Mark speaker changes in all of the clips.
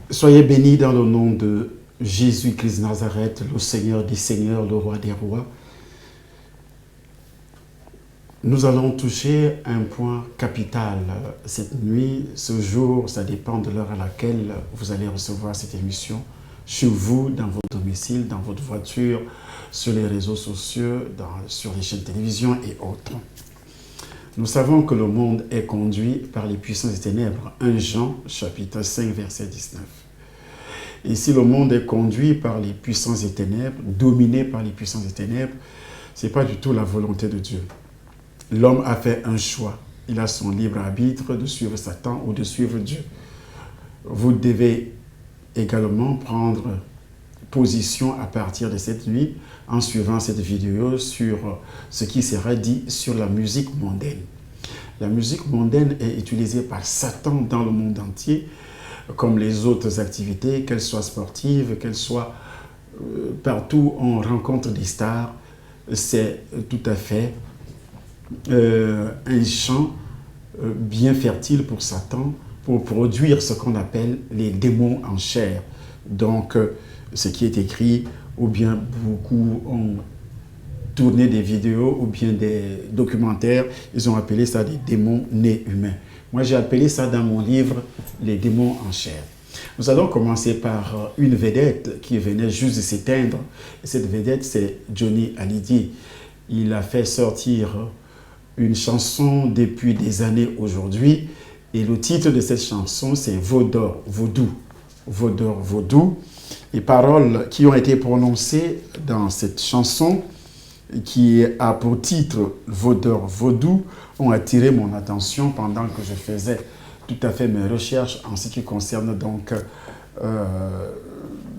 Speaker 1: Soyez bénis dans le nom de Jésus-Christ de Nazareth, le Seigneur des Seigneurs, le Roi des Rois. Nous allons toucher un point capital cette nuit, ce jour, ça dépend de l'heure à laquelle vous allez recevoir cette émission, chez vous, dans votre domicile, dans votre voiture, sur les réseaux sociaux, sur les chaînes de télévision et autres. Nous savons que le monde est conduit par les puissances des ténèbres. 1 Jean, chapitre 5, verset 19. Et si le monde est conduit par les puissances des ténèbres, dominé par les puissances des ténèbres, ce n'est pas du tout la volonté de Dieu. L'homme a fait un choix. Il a son libre arbitre de suivre Satan ou de suivre Dieu. Vous devez également prendre position à partir de cette nuit en suivant cette vidéo sur ce qui sera dit sur la musique mondaine. La musique mondaine est utilisée par Satan dans le monde entier, comme les autres activités, qu'elles soient sportives, qu'elles soient partout où on rencontre des stars. C'est tout à fait un champ bien fertile pour Satan pour produire ce qu'on appelle les démons en chair. Donc, ce qui est écrit, ou bien beaucoup ont tourné des vidéos ou bien des documentaires, ils ont appelé ça des démons nés humains. Moi, j'ai appelé ça dans mon livre « Les démons en chair ». Nous allons commencer par une vedette qui venait juste de s'éteindre. Cette vedette, c'est Johnny Hallyday. Il a fait sortir une chanson depuis des années aujourd'hui. Et le titre de cette chanson, c'est Vaudor, Vaudou. Vaudor, Vaudou. Les paroles qui ont été prononcées dans cette chanson, qui a pour titre Vaudor, Vaudou, ont attiré mon attention pendant que je faisais tout à fait mes recherches en ce qui concerne donc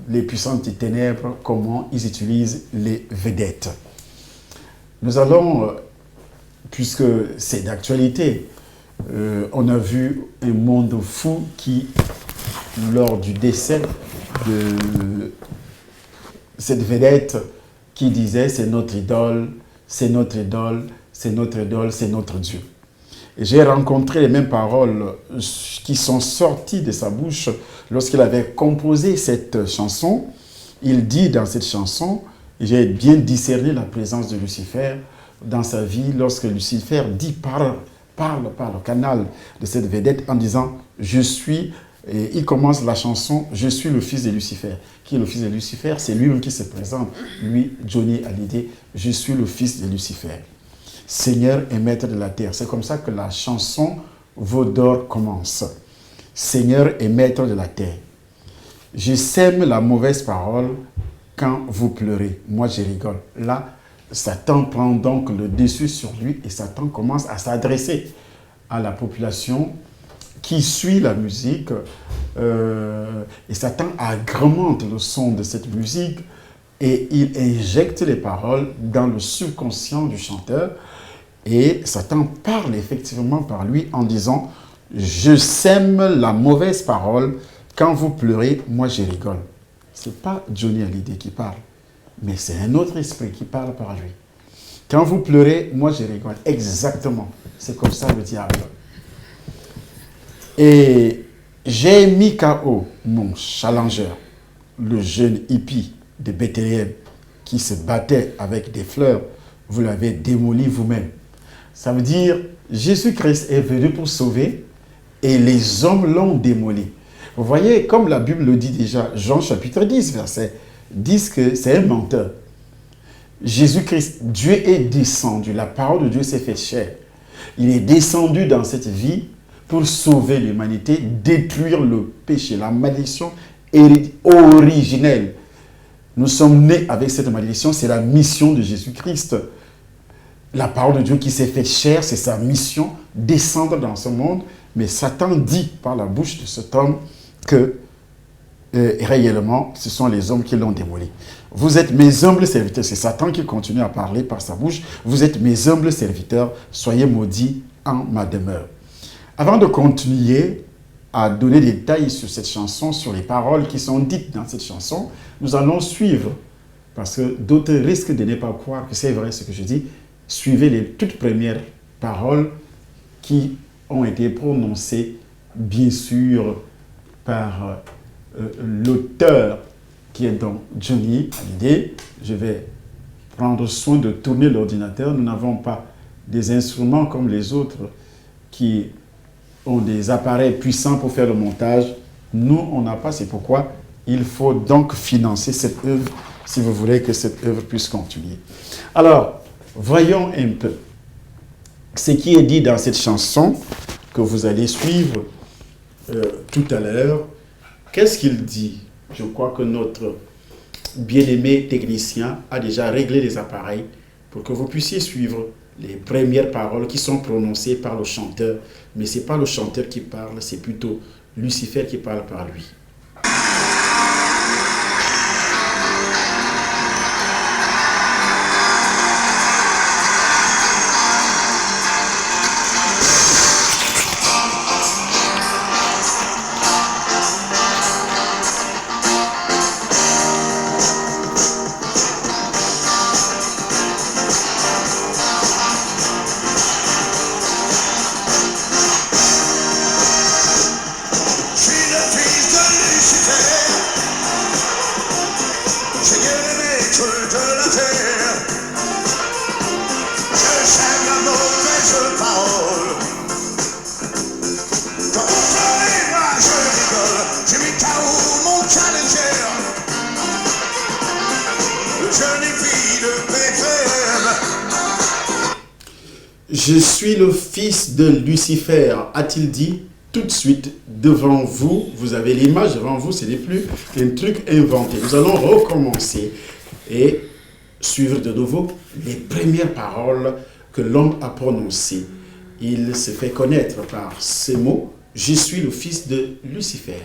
Speaker 1: les puissances des ténèbres, comment ils utilisent les vedettes. Nous allons, puisque c'est d'actualité, on a vu un monde fou qui, lors du décès de cette vedette qui disait « c'est notre idole, c'est notre idole, c'est notre idole, c'est notre Dieu ». J'ai rencontré les mêmes paroles qui sont sorties de sa bouche lorsqu'il avait composé cette chanson. Il dit dans cette chanson, j'ai bien discerné la présence de Lucifer dans sa vie lorsque Lucifer dit parle par le canal de cette vedette en disant « je suis ». Et il commence la chanson « Je suis le fils de Lucifer ». Qui est le fils de Lucifer? C'est lui-même qui se présente. Lui, Johnny Hallyday, « Je suis le fils de Lucifer ». Seigneur et maître de la terre. C'est comme ça que la chanson Vaudor commence. Seigneur et maître de la terre. Je sème la mauvaise parole quand vous pleurez. Moi, je rigole. Là, Satan prend donc le dessus sur lui et Satan commence à s'adresser à la population qui suit la musique et Satan agrémente le son de cette musique et il injecte les paroles dans le subconscient du chanteur et Satan parle effectivement par lui en disant « Je sème la mauvaise parole, quand vous pleurez, moi je rigole ». Ce n'est pas Johnny Hallyday qui parle, mais c'est un autre esprit qui parle par lui. Quand vous pleurez, moi je rigole. Exactement, c'est comme ça le diable. Et j'ai mis KO mon challenger, le jeune hippie de Bethléem qui se battait avec des fleurs. Vous l'avez démoli vous-même. Ça veut dire Jésus-Christ est venu pour sauver et les hommes l'ont démoli. Vous voyez, comme la Bible le dit déjà, Jean chapitre 10, verset 10, que c'est un menteur. Jésus-Christ, Dieu est descendu, la parole de Dieu s'est fait chair. Il est descendu dans cette vie pour sauver l'humanité, détruire le péché, la malédiction originelle. Nous sommes nés avec cette malédiction, c'est la mission de Jésus-Christ. La parole de Dieu qui s'est fait chair, c'est sa mission, descendre dans ce monde. Mais Satan dit par la bouche de cet homme que réellement, ce sont les hommes qui l'ont démoli. Vous êtes mes humbles serviteurs. C'est Satan qui continue à parler par sa bouche. Vous êtes mes humbles serviteurs. Soyez maudits en ma demeure. Avant de continuer à donner des détails sur cette chanson, sur les paroles qui sont dites dans cette chanson, nous allons suivre, parce que d'autres risquent de ne pas croire que c'est vrai ce que je dis, suivez les toutes premières paroles qui ont été prononcées, bien sûr, par l'auteur qui est dans Johnny Hallyday. Je vais prendre soin de tourner l'ordinateur. Nous n'avons pas des instruments comme les autres qui ont des appareils puissants pour faire le montage. Nous, on n'a pas, c'est pourquoi il faut donc financer cette œuvre si vous voulez que cette œuvre puisse continuer. Alors, voyons un peu ce qui est dit dans cette chanson que vous allez suivre tout à l'heure. Qu'est-ce qu'il dit? Je crois que notre bien-aimé technicien a déjà réglé les appareils pour que vous puissiez suivre les premières paroles qui sont prononcées par le chanteur. Mais ce n'est pas le chanteur qui parle, c'est plutôt Lucifer qui parle par lui. Je suis le fils de Lucifer, a-t-il dit. Tout de suite, devant vous, vous avez l'image devant vous, ce n'est plus un truc inventé. Nous allons recommencer et suivre de nouveau les premières paroles que l'homme a prononcées. Il se fait connaître par ces mots, « Je suis le fils de Lucifer ».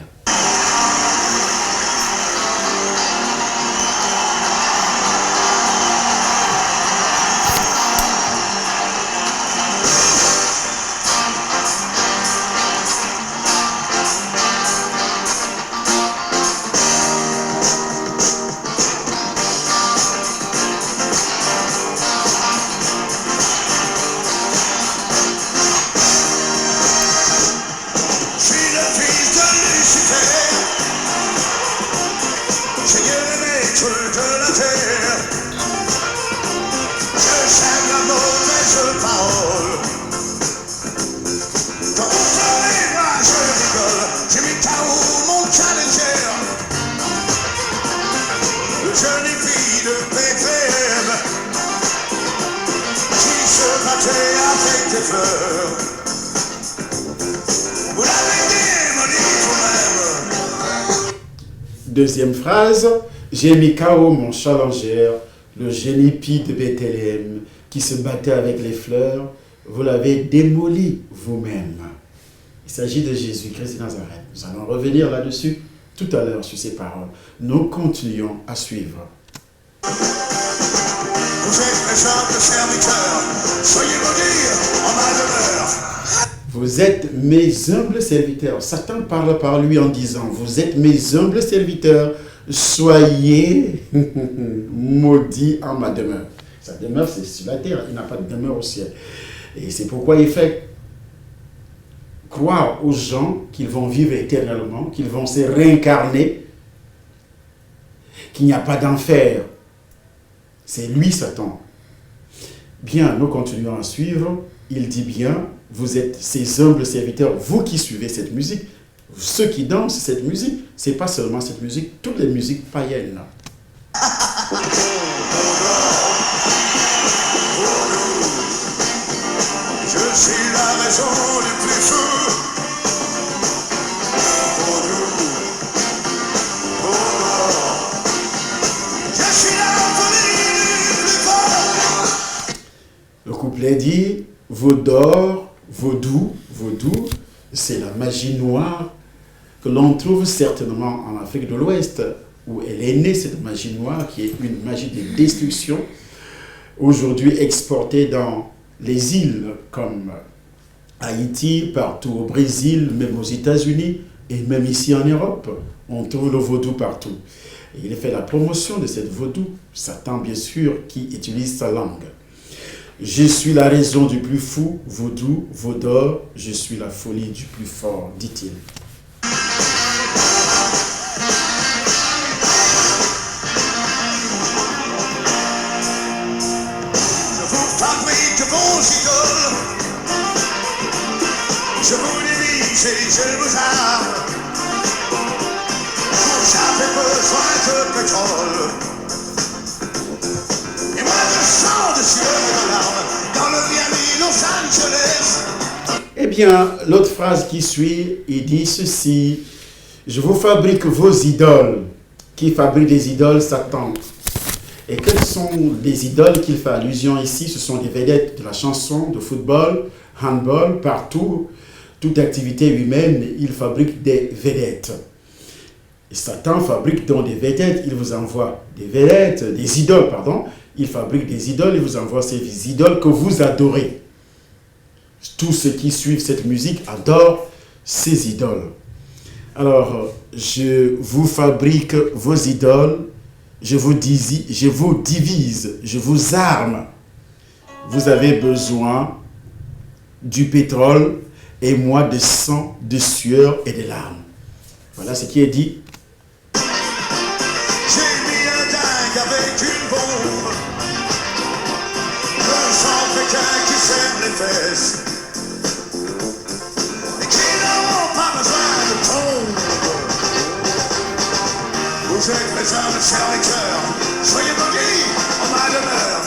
Speaker 1: Deuxième phrase, j'ai mis KO mon challenger, le génie pie de Bethléem, qui se battait avec les fleurs, vous l'avez démoli vous-même. Il s'agit de Jésus-Christ de Nazareth. Nous allons revenir là-dessus tout à l'heure sur ces paroles. Nous continuons à suivre. Vous êtes mes humbles serviteurs, soyez maudits en ma demeure. Vous êtes mes humbles serviteurs. Satan parle par lui en disant, vous êtes mes humbles serviteurs, soyez maudits en ma demeure. Sa demeure, c'est sur la terre, il n'a pas de demeure au ciel. Et c'est pourquoi il fait croire aux gens qu'ils vont vivre éternellement, qu'ils vont se réincarner, qu'il n'y a pas d'enfer. C'est lui, Satan. Bien, nous continuons à suivre. Il dit bien, vous êtes ces humbles serviteurs, vous qui suivez cette musique, ceux qui dansent cette musique, c'est pas seulement cette musique, toutes les musiques païennes. Je suis la raison du plus fou. Je suis la folie du plus fort. Le couplet dit, Vaudor, vaudou, c'est la magie noire que l'on trouve certainement en Afrique de l'Ouest, où elle est née, cette magie noire, qui est une magie de destruction, aujourd'hui exportée dans les îles comme Haïti, partout au Brésil, même aux États-Unis, et même ici en Europe. On trouve le vaudou partout. Et il fait la promotion de cette vaudou, Satan bien sûr, qui utilise sa langue. Je suis la raison du plus fou, vaudou, vaudor, je suis la folie du plus fort, dit-il.
Speaker 2: de pétrole. Et moi je chante de sueur et de larmes dans le Miami, Los Angeles.
Speaker 1: Eh bien, l'autre phrase qui suit, il dit ceci: je vous fabrique vos idoles. Qui fabrique des idoles? Satan. Et quelles sont les idoles qu'il fait allusion ici? Ce sont des vedettes de la chanson, de football, handball, partout. Toute activité humaine, il fabrique des vedettes. Et Satan fabrique donc des vedettes. Il vous envoie des vedettes, des idoles, pardon. Il fabrique des idoles, il vous envoie ces idoles que vous adorez. Tous ceux qui suivent cette musique adorent ces idoles. Alors, je vous fabrique vos idoles, je vous divise, je vous arme. Vous avez besoin du pétrole et moi de sang, de sueur et de larmes. Voilà ce qui est dit.
Speaker 2: J'ai mis un dingue avec une bombe, le Centrafricain qui serre les fesses. Vous êtes mes âmes, chers et cœurs, soyez maudits en ma demeure.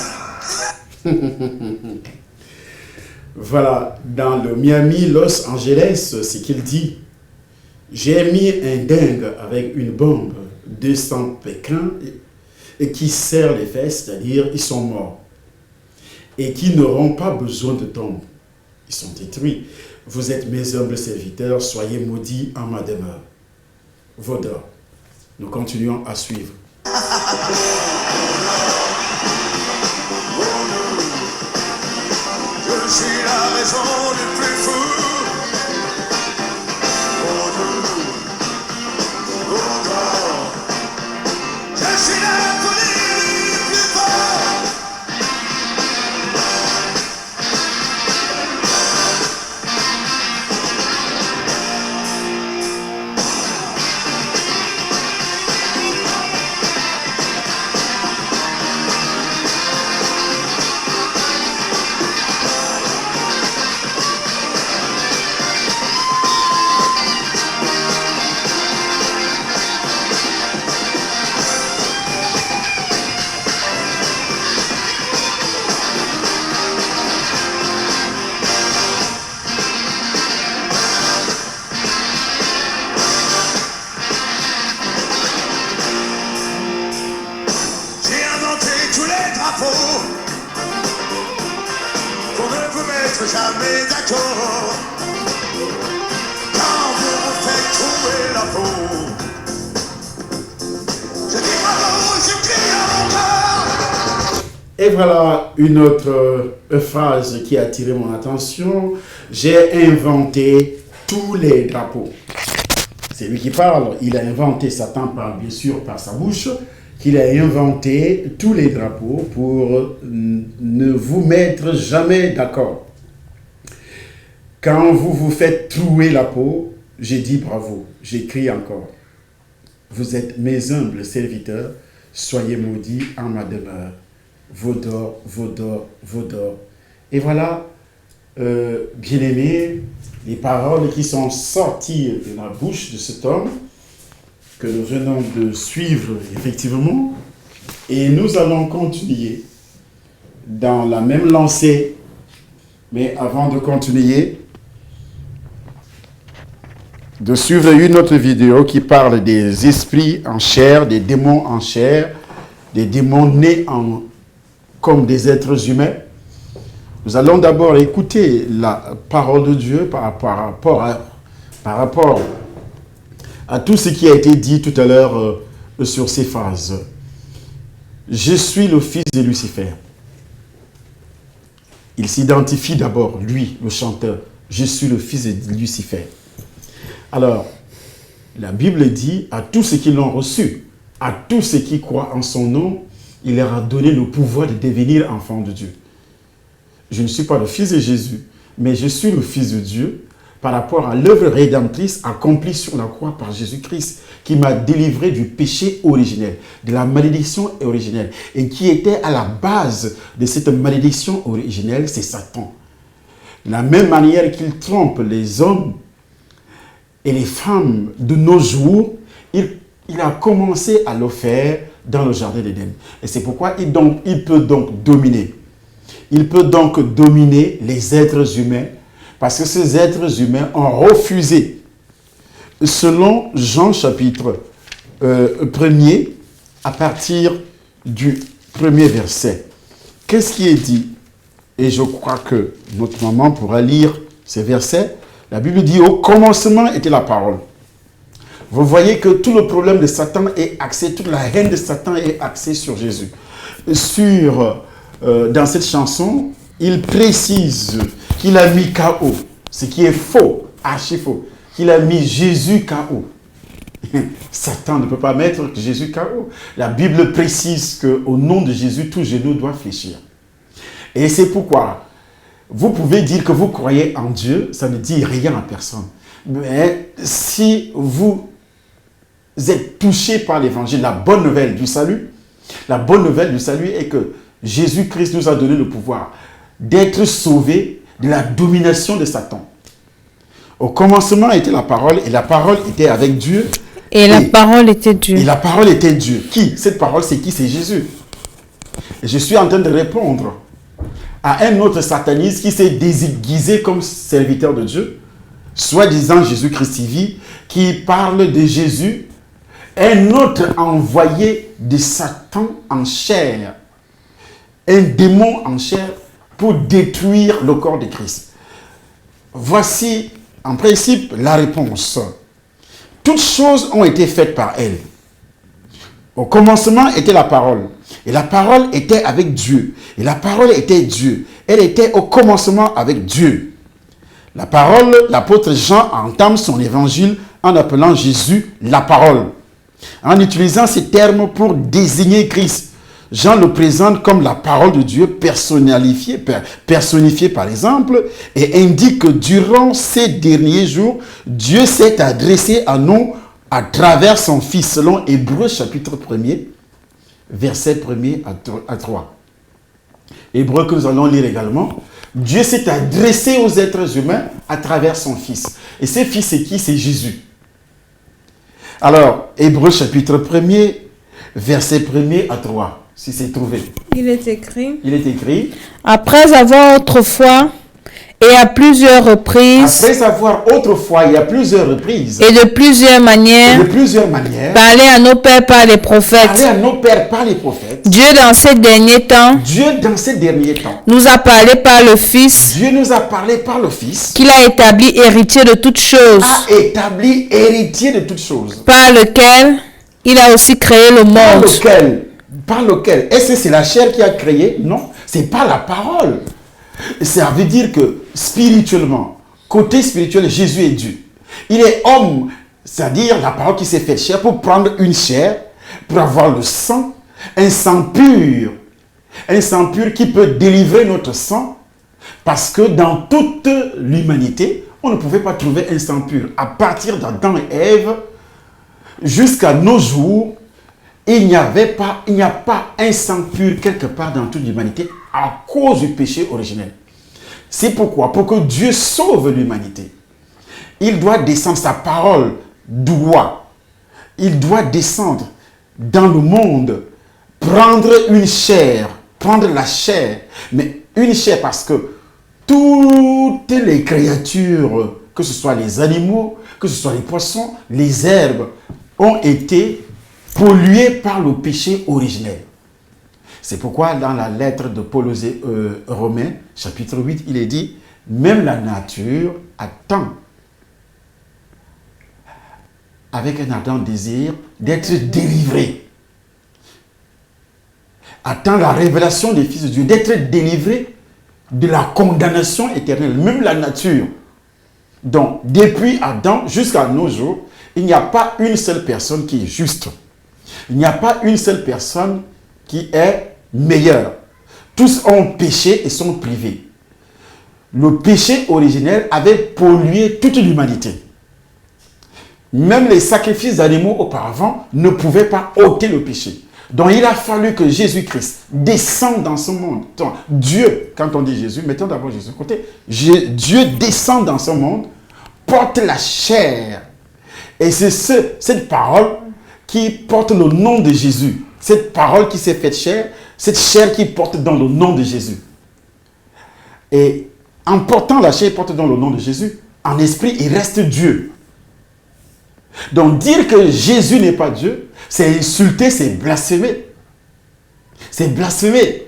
Speaker 1: Voilà, dans le Miami, Los Angeles, ce qu'il dit: j'ai mis un dingue avec une bombe, 200 Pékins, et qui serrent les fesses, c'est-à-dire ils sont morts, et qui n'auront pas besoin de tombe. Ils sont détruits. Vous êtes mes humbles serviteurs, soyez maudits en ma demeure. Vaudor. Nous continuons à suivre.
Speaker 2: Je suis la raison du plus fou. Je suis la folie du plus fort. Pour ne vous mettre jamais d'accord, quand vous vous faites trouver la peau, je dis bravo, je crie encore.
Speaker 1: Et voilà une autre phrase qui a attiré mon attention: j'ai inventé tous les drapeaux. C'est lui qui parle, il a inventé, Satan parle bien sûr par sa bouche, qu'il a inventé tous les drapeaux pour ne vous mettre jamais d'accord. Quand vous vous faites trouer la peau, j'ai dit bravo, j'écris encore. Vous êtes mes humbles serviteurs, soyez maudits en ma demeure. Vaudor, Vaudor, Vaudor. Et voilà, bien-aimés, les paroles qui sont sorties de la bouche de cet homme, que nous venons de suivre effectivement, et nous allons continuer dans la même lancée. Mais avant de continuer, de suivre une autre vidéo qui parle des esprits en chair, des démons en chair, des démons nés comme des êtres humains. Nous allons d'abord écouter la parole de Dieu par rapport à tout ce qui a été dit tout à l'heure sur ces phases. Je suis le fils de Lucifer. Il s'identifie d'abord, lui, le chanteur. Je suis le fils de Lucifer. Alors, la Bible dit à tous ceux qui l'ont reçu, à tous ceux qui croient en son nom, il leur a donné le pouvoir de devenir enfants de Dieu. Je ne suis pas le fils de Jésus, mais je suis le fils de Dieu par rapport à l'œuvre rédemptrice accomplie sur la croix par Jésus-Christ, qui m'a délivré du péché originel, de la malédiction originelle, et qui était à la base de cette malédiction originelle, c'est Satan. De la même manière qu'il trompe les hommes et les femmes de nos jours, il il a commencé à le faire dans le jardin d'Éden. Et c'est pourquoi il peut donc dominer. Il peut donc dominer les êtres humains parce que ces êtres humains ont refusé. Selon Jean chapitre 1er, à partir du premier verset, qu'est-ce qui est dit? Et je crois que notre maman pourra lire ces versets. La Bible dit, au commencement était la parole. Vous voyez que tout le problème de Satan est axé, toute la haine de Satan est axée sur Jésus. Dans cette chanson, il précise qu'il a mis KO, ce qui est faux, archi faux, qu'il a mis Jésus KO. Satan ne peut pas mettre Jésus KO. La Bible précise qu'au nom de Jésus, tout genou doit fléchir. Et c'est pourquoi vous pouvez dire que vous croyez en Dieu, ça ne dit rien à personne. Mais si vous êtes touché par l'évangile, la bonne nouvelle du salut est que Jésus-Christ nous a donné le pouvoir d'être sauvés de la domination de Satan. Au commencement était la parole, et la parole était avec Dieu.
Speaker 3: Et la parole était Dieu.
Speaker 1: Et la parole était Dieu. Qui? Cette parole, c'est qui? C'est Jésus. Et je suis en train de répondre à un autre sataniste qui s'est déguisé comme serviteur de Dieu, soi-disant Jésus-Christ vit, qui parle de Jésus, un autre envoyé de Satan en chair, un démon en chair pour détruire le corps de Christ. Voici en principe la réponse. Toutes choses ont été faites par elle. Au commencement était la parole. Et la parole était avec Dieu. Et la parole était Dieu. Elle était au commencement avec Dieu. La parole, l'apôtre Jean entame son évangile en appelant Jésus la parole. En utilisant ces termes pour désigner Christ, Jean le présente comme la parole de Dieu personnifiée par exemple, et indique que durant ces derniers jours, Dieu s'est adressé à nous à travers son Fils, selon Hébreux chapitre 1er, verset 1er à 3. Hébreux que nous allons lire également. Dieu s'est adressé aux êtres humains à travers son Fils. Et ce Fils, c'est qui? C'est Jésus. Alors, Hébreux chapitre 1er, verset 1er à 3. Si c'est trouvé.
Speaker 3: Il est écrit.
Speaker 1: Il est écrit.
Speaker 3: Après avoir autrefois et à plusieurs reprises.
Speaker 1: Après avoir autrefois et à plusieurs reprises.
Speaker 3: Et de plusieurs manières.
Speaker 1: Parlé
Speaker 3: à nos pères par les prophètes.
Speaker 1: Dieu
Speaker 3: dans ces derniers temps. Nous a parlé par le Fils.
Speaker 1: Qu'il
Speaker 3: a établi héritier de toutes choses. Par lequel il a aussi créé le monde.
Speaker 1: Par lequel? Est-ce que c'est la chair qui a créé? Non, c'est pas la parole. Ça veut dire que spirituellement, côté spirituel, Jésus est Dieu. Il est homme, c'est-à-dire la parole qui s'est faite chair pour prendre une chair, pour avoir le sang, un sang pur qui peut délivrer notre sang, parce que dans toute l'humanité, on ne pouvait pas trouver un sang pur. À partir d'Adam et Ève, jusqu'à nos jours, il n'y a pas un sang pur quelque part dans toute l'humanité à cause du péché originel. C'est pourquoi, pour que Dieu sauve l'humanité, il doit descendre, sa parole il doit descendre dans le monde, prendre la chair, mais une chair parce que toutes les créatures, que ce soit les animaux, que ce soit les poissons, les herbes, ont été pollués par le péché originel. C'est pourquoi dans la lettre de Paul aux Romains, chapitre 8, il est dit, même la nature attend, avec un ardent désir, d'être délivrée. Attend la révélation des fils de Dieu, d'être délivrée de la condamnation éternelle. Même la nature. Donc, depuis Adam jusqu'à nos jours, il n'y a pas une seule personne qui est juste. Il n'y a pas une seule personne qui est meilleure. Tous ont péché et sont privés. Le péché originel avait pollué toute l'humanité. Même les sacrifices d'animaux auparavant ne pouvaient pas ôter le péché. Donc il a fallu que Jésus-Christ descende dans ce monde. Donc, Dieu, quand on dit Jésus, mettons d'abord Jésus de côté. Dieu descend dans ce monde, porte la chair. Et c'est cette parole qui porte le nom de Jésus. Cette parole qui s'est faite chair, cette chair qui porte dans le nom de Jésus. Et en portant la chair porte dans le nom de Jésus, en esprit, il reste Dieu. Donc dire que Jésus n'est pas Dieu, c'est insulter, c'est blasphémer. C'est blasphémer.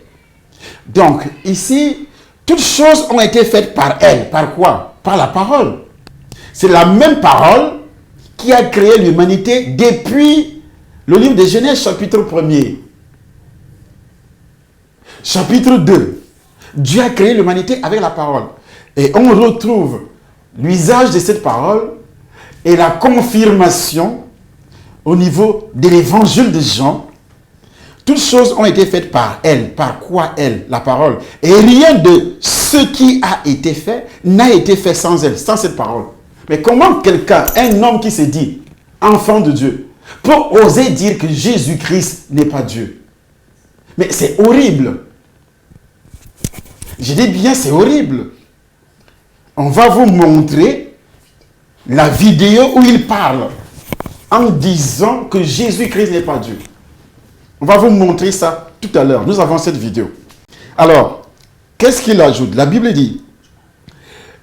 Speaker 1: Donc ici, toutes choses ont été faites par elle. Par quoi? Par la parole. C'est la même parole qui a créé l'humanité depuis le livre de Genèse, chapitre 1er. Chapitre 2. Dieu a créé l'humanité avec la parole. Et on retrouve l'usage de cette parole et la confirmation au niveau de l'évangile de Jean. Toutes choses ont été faites par elle. Par quoi elle? La parole. Et rien de ce qui a été fait n'a été fait sans elle, sans cette parole. Mais comment quelqu'un, un homme qui se dit enfant de Dieu, peut oser dire que Jésus-Christ n'est pas Dieu? Mais c'est horrible. Je dis bien, c'est horrible. On va vous montrer la vidéo où il parle en disant que Jésus-Christ n'est pas Dieu. On va vous montrer ça tout à l'heure. Nous avons cette vidéo. Alors, qu'est-ce qu'il ajoute? La Bible dit,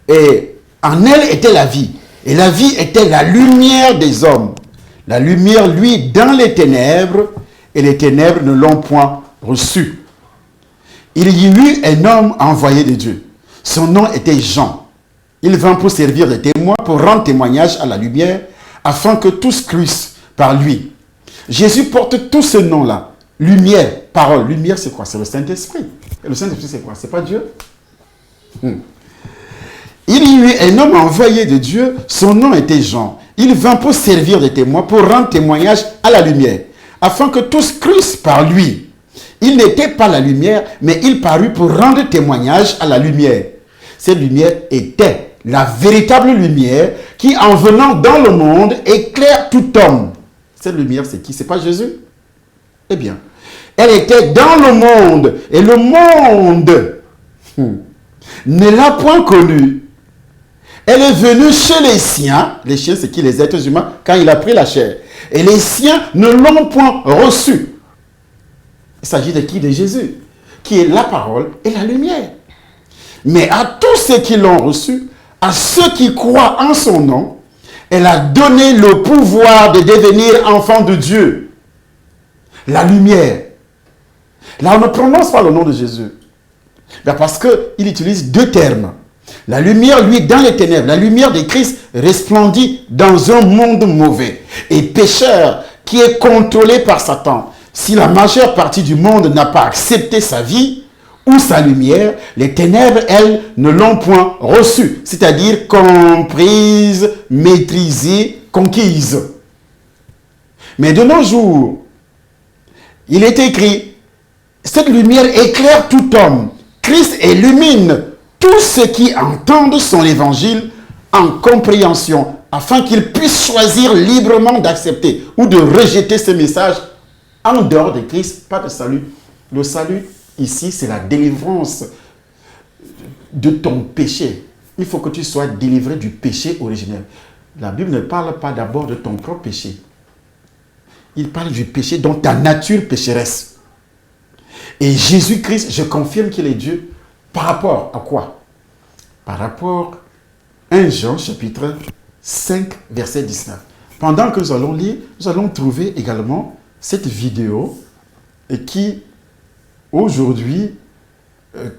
Speaker 1: et en elle était la vie, et la vie était la lumière des hommes. La lumière, lui, dans les ténèbres, et les ténèbres ne l'ont point reçue. Il y eut un homme envoyé de Dieu. Son nom était Jean. Il vint pour servir de témoin, pour rendre témoignage à la lumière, afin que tous crussent par lui. Jésus porte tout ce nom-là. Lumière, parole. Lumière, c'est quoi? C'est le Saint-Esprit. Et le Saint-Esprit, c'est quoi? C'est pas Dieu. Il y eut un homme envoyé de Dieu. Son nom était Jean. Il vint pour servir de témoin, pour rendre témoignage à la lumière, afin que tous crussent par lui. Il n'était pas la lumière, mais il parut pour rendre témoignage à la lumière. Cette lumière était la véritable lumière qui, en venant dans le monde, éclaire tout homme. Cette lumière, c'est qui? C'est pas Jésus? Eh bien, elle était dans le monde, et le monde ne l'a point connue. Elle est venue chez les siens. Les siens, c'est qui? Les êtres humains, quand il a pris la chair. Et les siens ne l'ont point reçue. Il s'agit de qui? De Jésus, qui est la parole et la lumière. Mais à tous ceux qui l'ont reçu, à ceux qui croient en son nom, elle a donné le pouvoir de devenir enfants de Dieu. La lumière. Là, on ne prononce pas le nom de Jésus. Parce qu'il utilise deux termes. La lumière, lui, dans les ténèbres. La lumière de Christ resplendit dans un monde mauvais et pécheur qui est contrôlé par Satan. Si la majeure partie du monde n'a pas accepté sa vie ou sa lumière, les ténèbres, elles, ne l'ont point reçue. C'est-à-dire comprise, maîtrisée, conquise. Mais de nos jours, il est écrit, cette lumière éclaire tout homme. Christ illumine tous ceux qui entendent son évangile en compréhension, afin qu'ils puissent choisir librement d'accepter ou de rejeter ce message. En dehors de Christ, pas de salut. Le salut, ici, c'est la délivrance de ton péché. Il faut que tu sois délivré du péché originel. La Bible ne parle pas d'abord de ton propre péché. Il parle du péché dont ta nature pécheresse. Et Jésus-Christ, je confirme qu'il est Dieu. Par rapport à quoi? Par rapport à 1 Jean, chapitre 5, verset 19. Pendant que nous allons lire, nous allons trouver également cette vidéo et qui, aujourd'hui,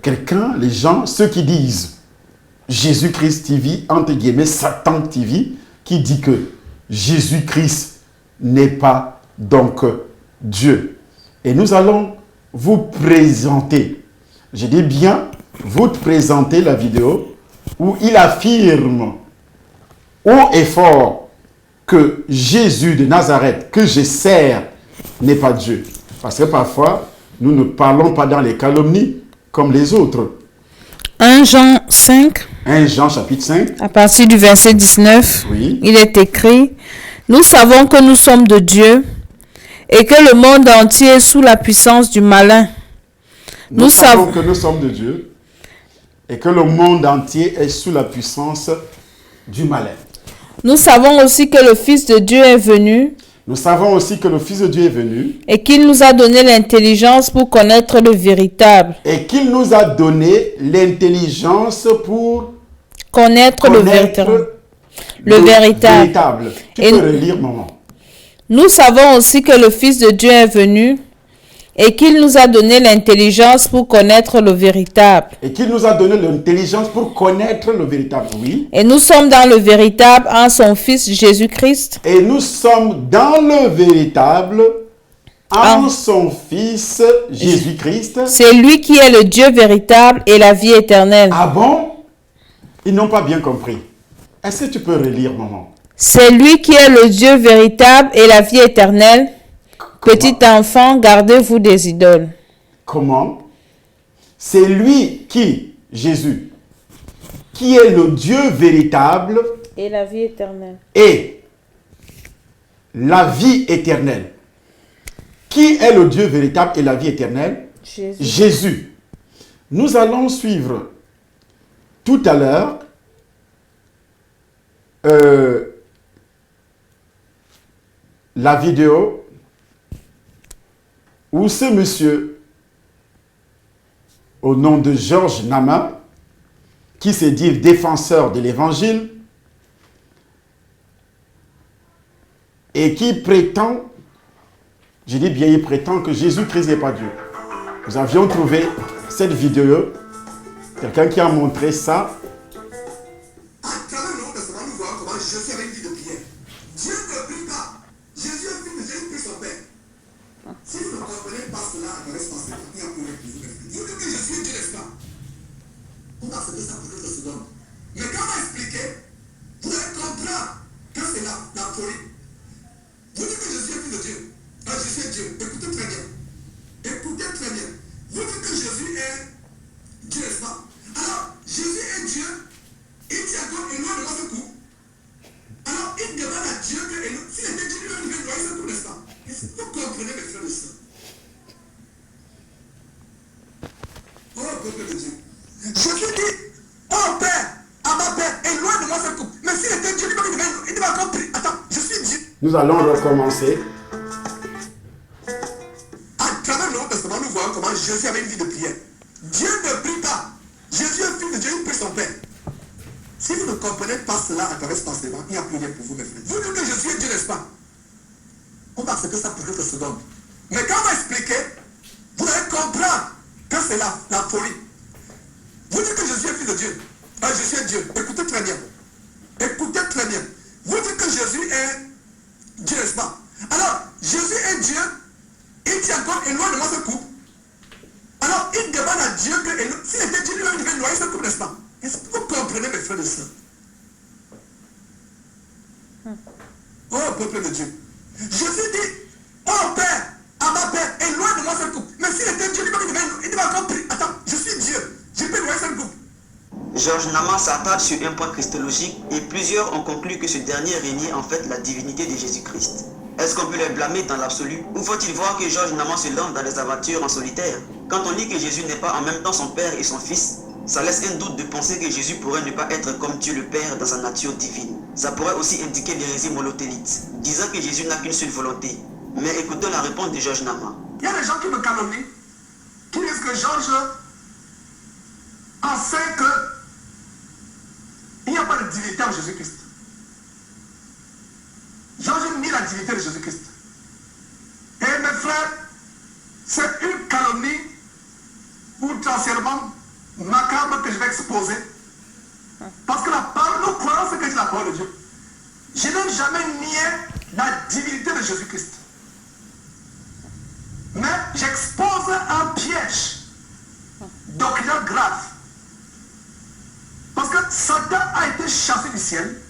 Speaker 1: quelqu'un, les gens, ceux qui disent Jésus-Christ TV, entre guillemets, Satan TV, qui dit que Jésus-Christ n'est pas donc Dieu. Et nous allons vous présenter, je dis bien, vous présenter la vidéo où il affirme haut et fort que Jésus de Nazareth, que je sers, n'est pas Dieu. Parce que parfois, nous ne parlons pas dans les calomnies comme les autres.
Speaker 3: 1 Jean 5.
Speaker 1: 1 Jean chapitre 5. À
Speaker 3: partir du verset 19,
Speaker 1: oui.
Speaker 3: Il est écrit, « Nous savons que nous sommes de Dieu et que le monde entier est sous la puissance du malin. »
Speaker 1: Nous savons que nous sommes de Dieu et que le monde entier est sous la puissance du malin.
Speaker 3: Nous savons aussi que le Fils de Dieu est venu.
Speaker 1: Nous savons aussi que le Fils de Dieu est venu
Speaker 3: et qu'il nous a donné l'intelligence pour connaître le véritable.
Speaker 1: et qu'il nous a donné l'intelligence pour
Speaker 3: Connaître le véritable. Le véritable.
Speaker 1: Tu
Speaker 3: Et
Speaker 1: peux relire, maman.
Speaker 3: nous savons aussi que le Fils de Dieu est venu et qu'il nous a donné l'intelligence pour connaître le véritable.
Speaker 1: Et qu'il nous a donné l'intelligence pour connaître le véritable, oui.
Speaker 3: Et nous sommes dans le véritable en son Fils Jésus-Christ.
Speaker 1: Et nous sommes dans le véritable en son Fils Jésus-Christ.
Speaker 3: C'est lui qui est le Dieu véritable et la vie éternelle.
Speaker 1: Ah bon? Ils n'ont pas bien compris. Est-ce que tu peux relire, maman?
Speaker 3: C'est lui qui est le Dieu véritable et la vie éternelle. Petit enfant, gardez-vous des idoles.
Speaker 1: Comment? C'est lui qui, Jésus, qui est le Dieu véritable
Speaker 3: Et la vie éternelle.
Speaker 1: et la vie éternelle. Qui est le Dieu véritable et la vie éternelle?
Speaker 3: Jésus.
Speaker 1: Jésus. Nous allons suivre tout à l'heure la vidéo où ce monsieur, au nom de Georges Nama, qui se dit le défenseur de l'évangile et qui prétend, je dis bien, il prétend que Jésus-Christ n'est pas Dieu. Nous avions trouvé cette vidéo, quelqu'un qui a montré ça.
Speaker 2: À travers le Nouveau Testament, nous voyons comment Jésus avait une vie de prière. Dieu ne prie pas. Jésus est fils de Dieu, il prie son Père. Si vous ne comprenez pas cela, ne reste pas il n'y a plus rien pour vous. Vous dites que Jésus est Dieu, n'est-ce pas? On va accepter ça pour quelques secondes. Mais quand on va expliquer, vous allez comprendre que c'est la folie. Vous dites que Jésus est fils de Dieu. Jésus est Dieu. Écoutez très bien. Écoutez très bien. Vous dites que Jésus est Dieu, n'est-ce pas? Alors, Jésus est Dieu. Il dit encore, et loin de moi ce coup. Alors, il demande à Dieu que, s'il était Dieu, il devait noyer ce coup, n'est-ce pas? Est-ce que vous comprenez, mes frères et sœurs? Oh, peuple de Dieu. Jésus dit, oh Père, à ma Père, et loin de moi ce coup. Mais s'il était Dieu, il devait encore prier. Attends, je suis Dieu.
Speaker 1: Nous allons recommencer.
Speaker 2: À travers le Nouveau Testament, nous voyons comment Jésus avait une vie de prière. Dieu ne prie pas. Jésus est fils de Dieu, il prie son Père. Si vous ne comprenez pas cela à travers ce passement, il n'y a plus rien pour vous, mes frères. Vous dites que Jésus est Dieu, n'est-ce pas? On va accepter ça pour quelques secondes. Mais quand on va expliquer, vous allez comprendre que c'est la folie. Vous dites que Jésus est fils de Dieu. Jésus est Dieu. Écoutez très bien. Écoutez très bien. Vous dites que Jésus est Dieu, n'est-ce pas? Alors, Jésus est Dieu. Il dit encore, et loin de moi ce couple. Alors, il demande à Dieu que, s'il était Dieu, il devait noyer ce couple, n'est-ce pas? Est-ce que vous comprenez, mes frères et sœurs? Oh, peuple de Dieu. Jésus dit, oh Père, à ma Père, et loin de moi ce couple. Mais s'il était Dieu, il devait encore prier. Attends, je suis Dieu. Je peux noyer ce couple.
Speaker 4: Georges Nama s'attarde sur un point christologique et plusieurs ont conclu que ce dernier régnait en fait la divinité de Jésus-Christ. Est-ce qu'on peut les blâmer dans l'absolu? Ou faut-il voir que Georges Nama se lance dans des aventures en solitaire? Quand on dit que Jésus n'est pas en même temps son Père et son Fils, ça laisse un doute de penser que Jésus pourrait ne pas être comme Dieu le Père dans sa nature divine. Ça pourrait aussi indiquer l'hérésie monothélites, disant que Jésus n'a qu'une seule volonté. Mais écoutons la réponse de Georges Nama.
Speaker 2: Il y a des gens qui me calomnient, qui disent que Georges enseigne qu'il n'y a pas de divinité en Jésus-Christ. Georges nie la divinité de Jésus-Christ. Et mes frères, c'est une calomnie potentiellement macabre que je vais exposer. Parce que la parole, nous croyons ce que dit la parole de Dieu. Je n'ai jamais nié la divinité de Jésus-Christ. Mais j'expose un piège doctrinal grave. Parce que Satan a été chassé du ciel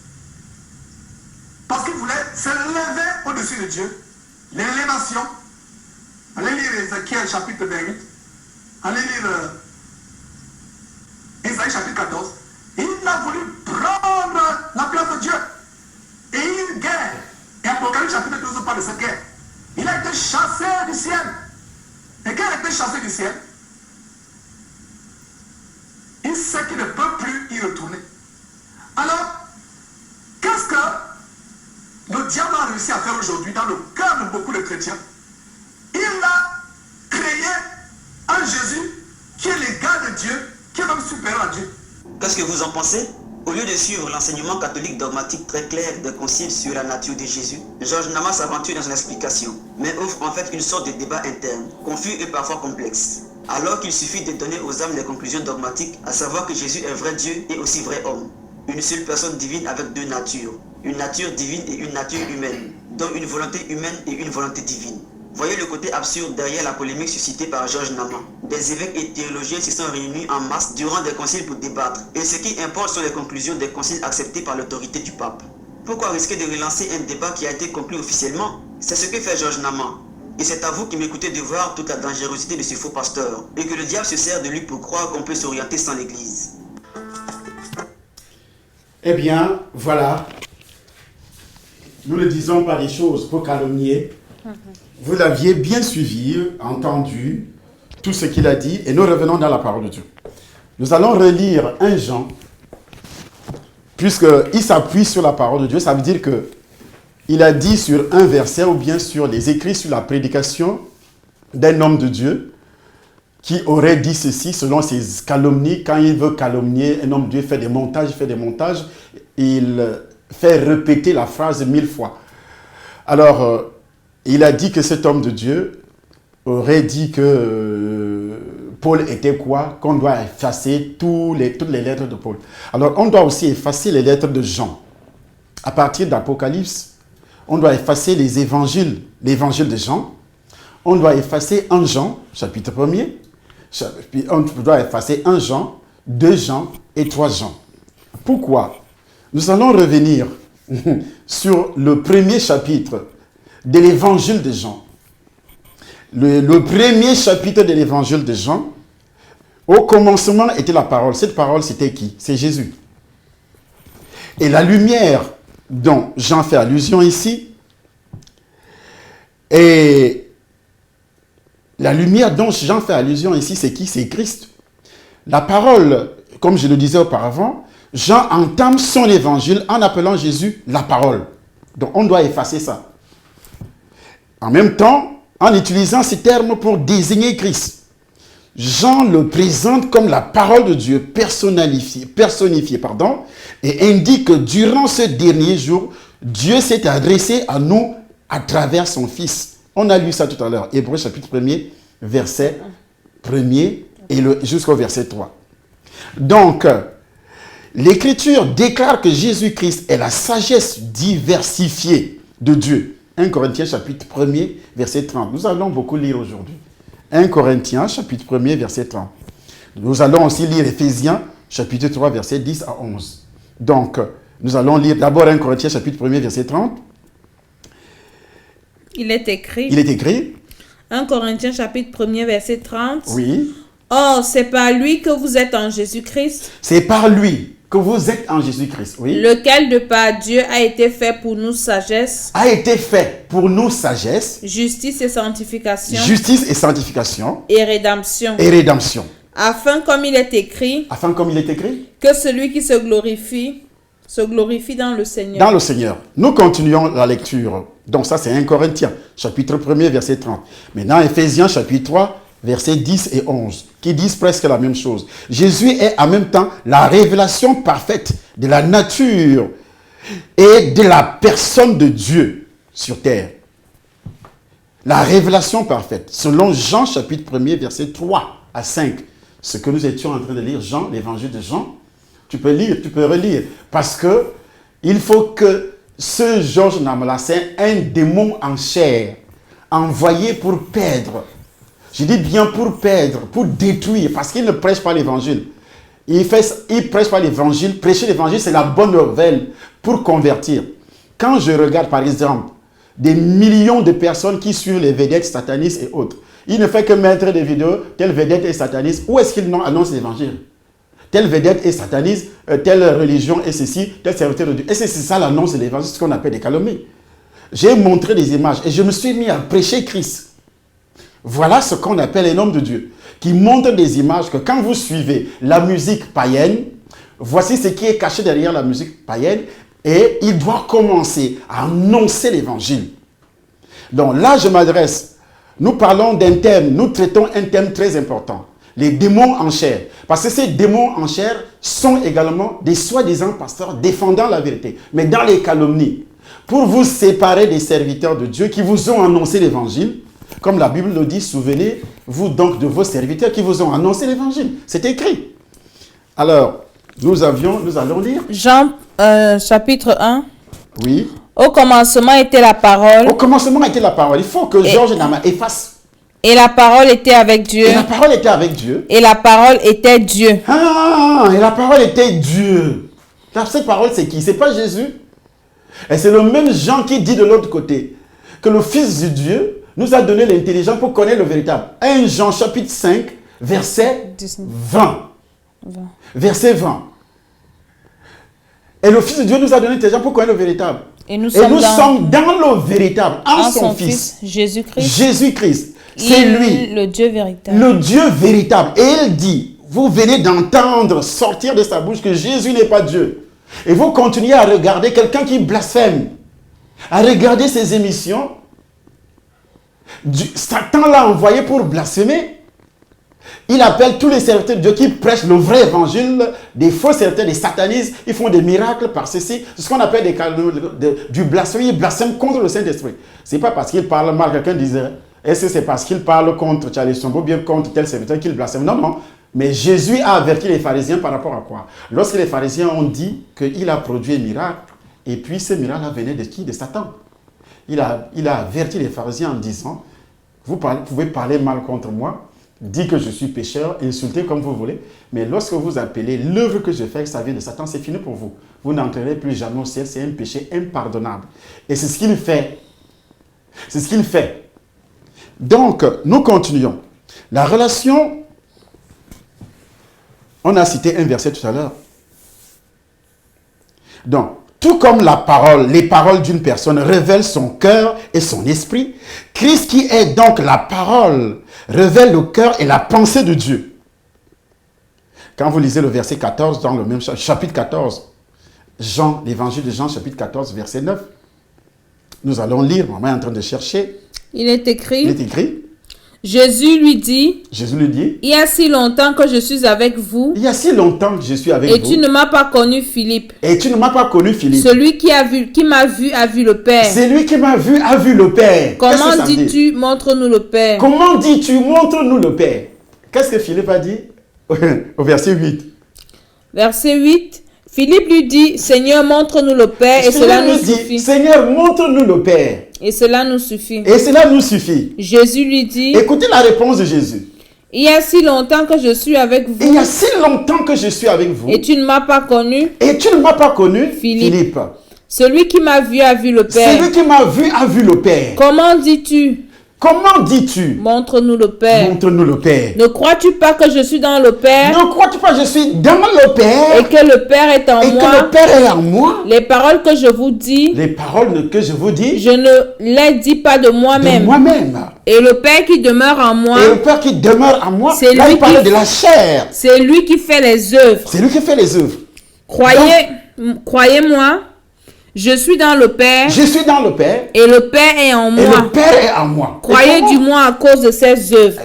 Speaker 2: parce qu'il voulait se lever au-dessus de Dieu. L'élévation. Allez lire Ézéchiel chapitre 28. Allez lire Isaïe chapitre 14. Il a voulu prendre la place de Dieu. Et une guerre. Et Apocalypse chapitre 12 parle de cette guerre. Il a été chassé du ciel. Et quand il a été chassé du ciel, il sait qu'il ne peut plus y retourner. Alors, qu'est-ce que le diable a réussi à à faire aujourd'hui dans le cœur de beaucoup de chrétiens. Il a créé un Jésus qui est l'égal de Dieu, qui est même supérieur à Dieu.
Speaker 4: Qu'est-ce que vous en pensez? Au lieu de suivre l'enseignement catholique dogmatique très clair des conciles sur la nature de Jésus, Georges Nama s'aventure dans une explication, mais offre en fait une sorte de débat interne, confus et parfois complexe. Alors qu'il suffit de donner aux âmes les conclusions dogmatiques, à savoir que Jésus est vrai Dieu et aussi vrai homme. Une seule personne divine avec deux natures, une nature divine et une nature humaine, dont une volonté humaine et une volonté divine. Voyez le côté absurde derrière la polémique suscitée par Georges Nama. Des évêques et théologiens se sont réunis en masse durant des conciles pour débattre, et ce qui importe sont les conclusions des conciles acceptées par l'autorité du pape. Pourquoi risquer de relancer un débat qui a été conclu officiellement? C'est ce que fait Georges Nama. Et c'est à vous qui m'écoutez de voir toute la dangerosité de ce faux pasteur, et que le diable se sert de lui pour croire qu'on peut s'orienter sans l'Église.
Speaker 1: Eh bien, voilà. Nous ne disons pas des choses pour calomnier. Vous l'aviez bien suivi, entendu, tout ce qu'il a dit, et nous revenons dans la parole de Dieu. Nous allons relire 1 Jean, puisqu'il s'appuie sur la parole de Dieu, ça veut dire qu'il a dit sur un verset, ou bien sur les écrits sur la prédication d'un homme de Dieu, qui aurait dit ceci selon ses calomnies. Quand il veut calomnier, un homme de Dieu fait des montages, il fait répéter la phrase 1000 fois. Alors, il a dit que cet homme de Dieu aurait dit que Paul était quoi? Qu'on doit effacer toutes les lettres de Paul. Alors, on doit aussi effacer les lettres de Jean. À partir d'Apocalypse, on doit effacer les évangiles, l'évangile de Jean. On doit effacer 1 Jean, chapitre 1er. On doit effacer 1 Jean, 2 Jean et 3 Jean. Pourquoi? Nous allons revenir sur le premier chapitre de l'évangile de Jean. Le premier chapitre de l'évangile de Jean, au commencement était la parole. Cette parole, c'était qui? C'est Jésus. Et la lumière dont Jean fait allusion ici, et la lumière dont Jean fait allusion ici, c'est qui? C'est Christ. La parole, comme je le disais auparavant, Jean entame son évangile en appelant Jésus la parole. Donc on doit effacer ça. En même temps, en utilisant ces termes pour désigner Christ, Jean le présente comme la parole de Dieu personnifiée, et indique que durant ce dernier jour, Dieu s'est adressé à nous à travers son Fils. On a lu ça tout à l'heure, Hébreux chapitre 1er, verset 1er et jusqu'au verset 3. Donc, l'Écriture déclare que Jésus-Christ est la sagesse diversifiée de Dieu. 1 Corinthiens chapitre 1er, verset 30. Nous allons beaucoup lire aujourd'hui. 1 Corinthiens chapitre 1er, verset 30. Nous allons aussi lire Éphésiens chapitre 3, verset 10 à 11. Donc, nous allons lire d'abord 1 Corinthiens chapitre 1er, verset 30.
Speaker 3: Il est écrit. 1 Corinthiens chapitre 1er, verset 30.
Speaker 1: Oui.
Speaker 3: Or, c'est par lui que vous êtes en Jésus-Christ.
Speaker 1: C'est par lui que vous êtes en Jésus-Christ, oui.
Speaker 3: Lequel de par Dieu a été fait pour nous sagesse.
Speaker 1: A été fait pour nous sagesse.
Speaker 3: Justice et sanctification.
Speaker 1: Justice et sanctification.
Speaker 3: Et rédemption.
Speaker 1: Et rédemption.
Speaker 3: Afin, comme il est écrit.
Speaker 1: Afin, comme il est écrit.
Speaker 3: Que celui qui se glorifie dans le Seigneur.
Speaker 1: Dans le Seigneur. Nous continuons la lecture. Donc ça, c'est 1 Corinthiens, chapitre 1er, verset 30. Maintenant, Éphésiens, chapitre 3, versets 10 et 11, qui disent presque la même chose. Jésus est en même temps la révélation parfaite de la nature et de la personne de Dieu sur terre. La révélation parfaite, selon Jean, chapitre 1er, verset 3 à 5. Ce que nous étions en train de lire, Jean, l'évangile de Jean, tu peux lire, tu peux relire, parce que il faut que ce Georges Nama, c'est un démon en chair, envoyé pour perdre. Je dis bien pour perdre, pour détruire, parce qu'il ne prêche pas l'évangile. Il prêche pas l'évangile. Prêcher l'évangile, c'est la bonne nouvelle pour convertir. Quand je regarde, par exemple, des millions de personnes qui suivent les vedettes satanistes et autres, il ne fait que mettre des vidéos, telle vedette est sataniste. Où est-ce qu'il annonce l'évangile? Telle vedette est sataniste, telle religion est ceci, tel serviteur de Dieu. Et c'est ça l'annonce de l'évangile, ce qu'on appelle des calomnies. J'ai montré des images et je me suis mis à prêcher Christ. Voilà ce qu'on appelle un homme de Dieu, qui montre des images que quand vous suivez la musique païenne, voici ce qui est caché derrière la musique païenne, et il doit commencer à annoncer l'évangile. Donc là, je m'adresse. Nous parlons d'un thème, nous traitons un thème très important. Les démons en chair. Parce que ces démons en chair sont également des soi-disant pasteurs défendant la vérité, mais dans les calomnies. Pour vous séparer des serviteurs de Dieu qui vous ont annoncé l'évangile, comme la Bible le dit, souvenez-vous donc de vos serviteurs qui vous ont annoncé l'évangile. C'est écrit. Alors, nous allons lire.
Speaker 3: Jean chapitre 1.
Speaker 1: Oui.
Speaker 3: Au commencement était la parole.
Speaker 1: Au commencement était la parole. Il faut que Georges Nama efface.
Speaker 3: Et la parole était avec Dieu.
Speaker 1: Et la parole était avec Dieu.
Speaker 3: Et la parole était Dieu.
Speaker 1: Ah, et la parole était Dieu. Cette parole, c'est qui? C'est pas Jésus. Et c'est le même Jean qui dit de l'autre côté que le Fils de Dieu nous a donné l'intelligence pour connaître le véritable. 1 Jean chapitre 5, verset 20. Verset 20. Et le Fils de Dieu nous a donné l'intelligence pour connaître le véritable.
Speaker 3: Et nous
Speaker 1: sommes dans le véritable, en son Fils,
Speaker 3: Jésus-Christ.
Speaker 1: Jésus-Christ. C'est lui.
Speaker 3: Le Dieu véritable.
Speaker 1: Le Dieu véritable. Et il dit, vous venez d'entendre sortir de sa bouche que Jésus n'est pas Dieu. Et vous continuez à regarder quelqu'un qui blasphème, à regarder ses émissions. Satan l'a envoyé pour blasphémer. Il appelle tous les serviteurs de Dieu qui prêchent le vrai évangile, des faux serviteurs, des satanistes. Ils font des miracles par ceci. C'est ce qu'on appelle du blasphème. Ils blasphèment contre le Saint-Esprit. Ce n'est pas parce qu'il parle mal, quelqu'un disait, est-ce que c'est parce qu'il parle contre Charles Sombo, bien contre tel serviteur qu'il blasphème? Non, non. Mais Jésus a averti les pharisiens par rapport à quoi? Lorsque les pharisiens ont dit qu'il a produit un miracle, et puis ce miracle venait de qui? De Satan. Il a averti les pharisiens en disant, vous pouvez parler mal contre moi, dire que je suis pécheur, insulter comme vous voulez, mais lorsque vous appelez l'œuvre que je fais, ça vient de Satan, c'est fini pour vous. Vous n'entrerez plus jamais au ciel, c'est un péché impardonnable. Et c'est ce qu'il fait. C'est ce qu'il fait. Donc, nous continuons. La relation, on a cité un verset tout à l'heure. Donc, tout comme la parole, les paroles d'une personne révèlent son cœur et son esprit, Christ qui est donc la parole, révèle le cœur et la pensée de Dieu. Quand vous lisez le verset 14 dans le même chapitre 14, Jean, l'évangile de Jean, chapitre 14, verset 9, nous allons lire, maman est en train de chercher.
Speaker 3: Il est écrit.
Speaker 1: Il est écrit.
Speaker 3: Jésus lui dit,
Speaker 1: il
Speaker 3: y a si longtemps que je suis avec vous.
Speaker 1: Il y a si longtemps que je suis avec vous.
Speaker 3: Et tu ne m'as pas connu, Philippe.
Speaker 1: Et tu ne m'as pas connu, Philippe.
Speaker 3: Celui qui m'a vu a vu le Père.
Speaker 1: Celui qui m'a vu a vu le Père.
Speaker 3: Comment dis-tu, montre-nous le Père?
Speaker 1: Comment dis-tu, montre-nous le Père? Qu'est-ce que Philippe a dit au verset 8?
Speaker 3: Verset 8. Philippe lui dit, Seigneur, montre-nous le Père, et cela nous suffit.
Speaker 1: Seigneur, montre-nous le Père.
Speaker 3: Et cela nous suffit.
Speaker 1: Et cela nous suffit.
Speaker 3: Jésus lui dit,
Speaker 1: écoutez la réponse de Jésus.
Speaker 3: Il y a si longtemps que je suis avec vous.
Speaker 1: Il y a si longtemps que je suis avec vous.
Speaker 3: Et tu ne m'as pas connu.
Speaker 1: Et tu ne m'as pas connu, Philippe.
Speaker 3: Celui qui m'a vu a vu le Père.
Speaker 1: Celui qui m'a vu a vu le Père.
Speaker 3: Comment dis-tu?
Speaker 1: Comment dis-tu?
Speaker 3: Montre-nous le Père.
Speaker 1: Montre-nous le Père.
Speaker 3: Ne crois-tu pas que je suis dans le Père?
Speaker 1: Ne crois-tu pas que je suis dans le Père?
Speaker 3: Et que le Père est en moi?
Speaker 1: Et que le Père est en moi?
Speaker 3: Les paroles que je vous dis.
Speaker 1: Les paroles que je vous dis.
Speaker 3: Je ne les dis pas de moi-même.
Speaker 1: De moi-même.
Speaker 3: Et le Père qui demeure en moi.
Speaker 1: Et le Père qui demeure en moi.
Speaker 3: C'est
Speaker 1: là,
Speaker 3: lui
Speaker 1: il parle de la chair.
Speaker 3: C'est lui qui fait les œuvres.
Speaker 1: C'est lui qui fait les œuvres.
Speaker 3: Croyez-moi. Je suis dans le Père.
Speaker 1: Je suis dans le Père.
Speaker 3: Et le Père est en moi.
Speaker 1: Et le Père est en moi.
Speaker 3: Croyez du moins à cause de ses œuvres.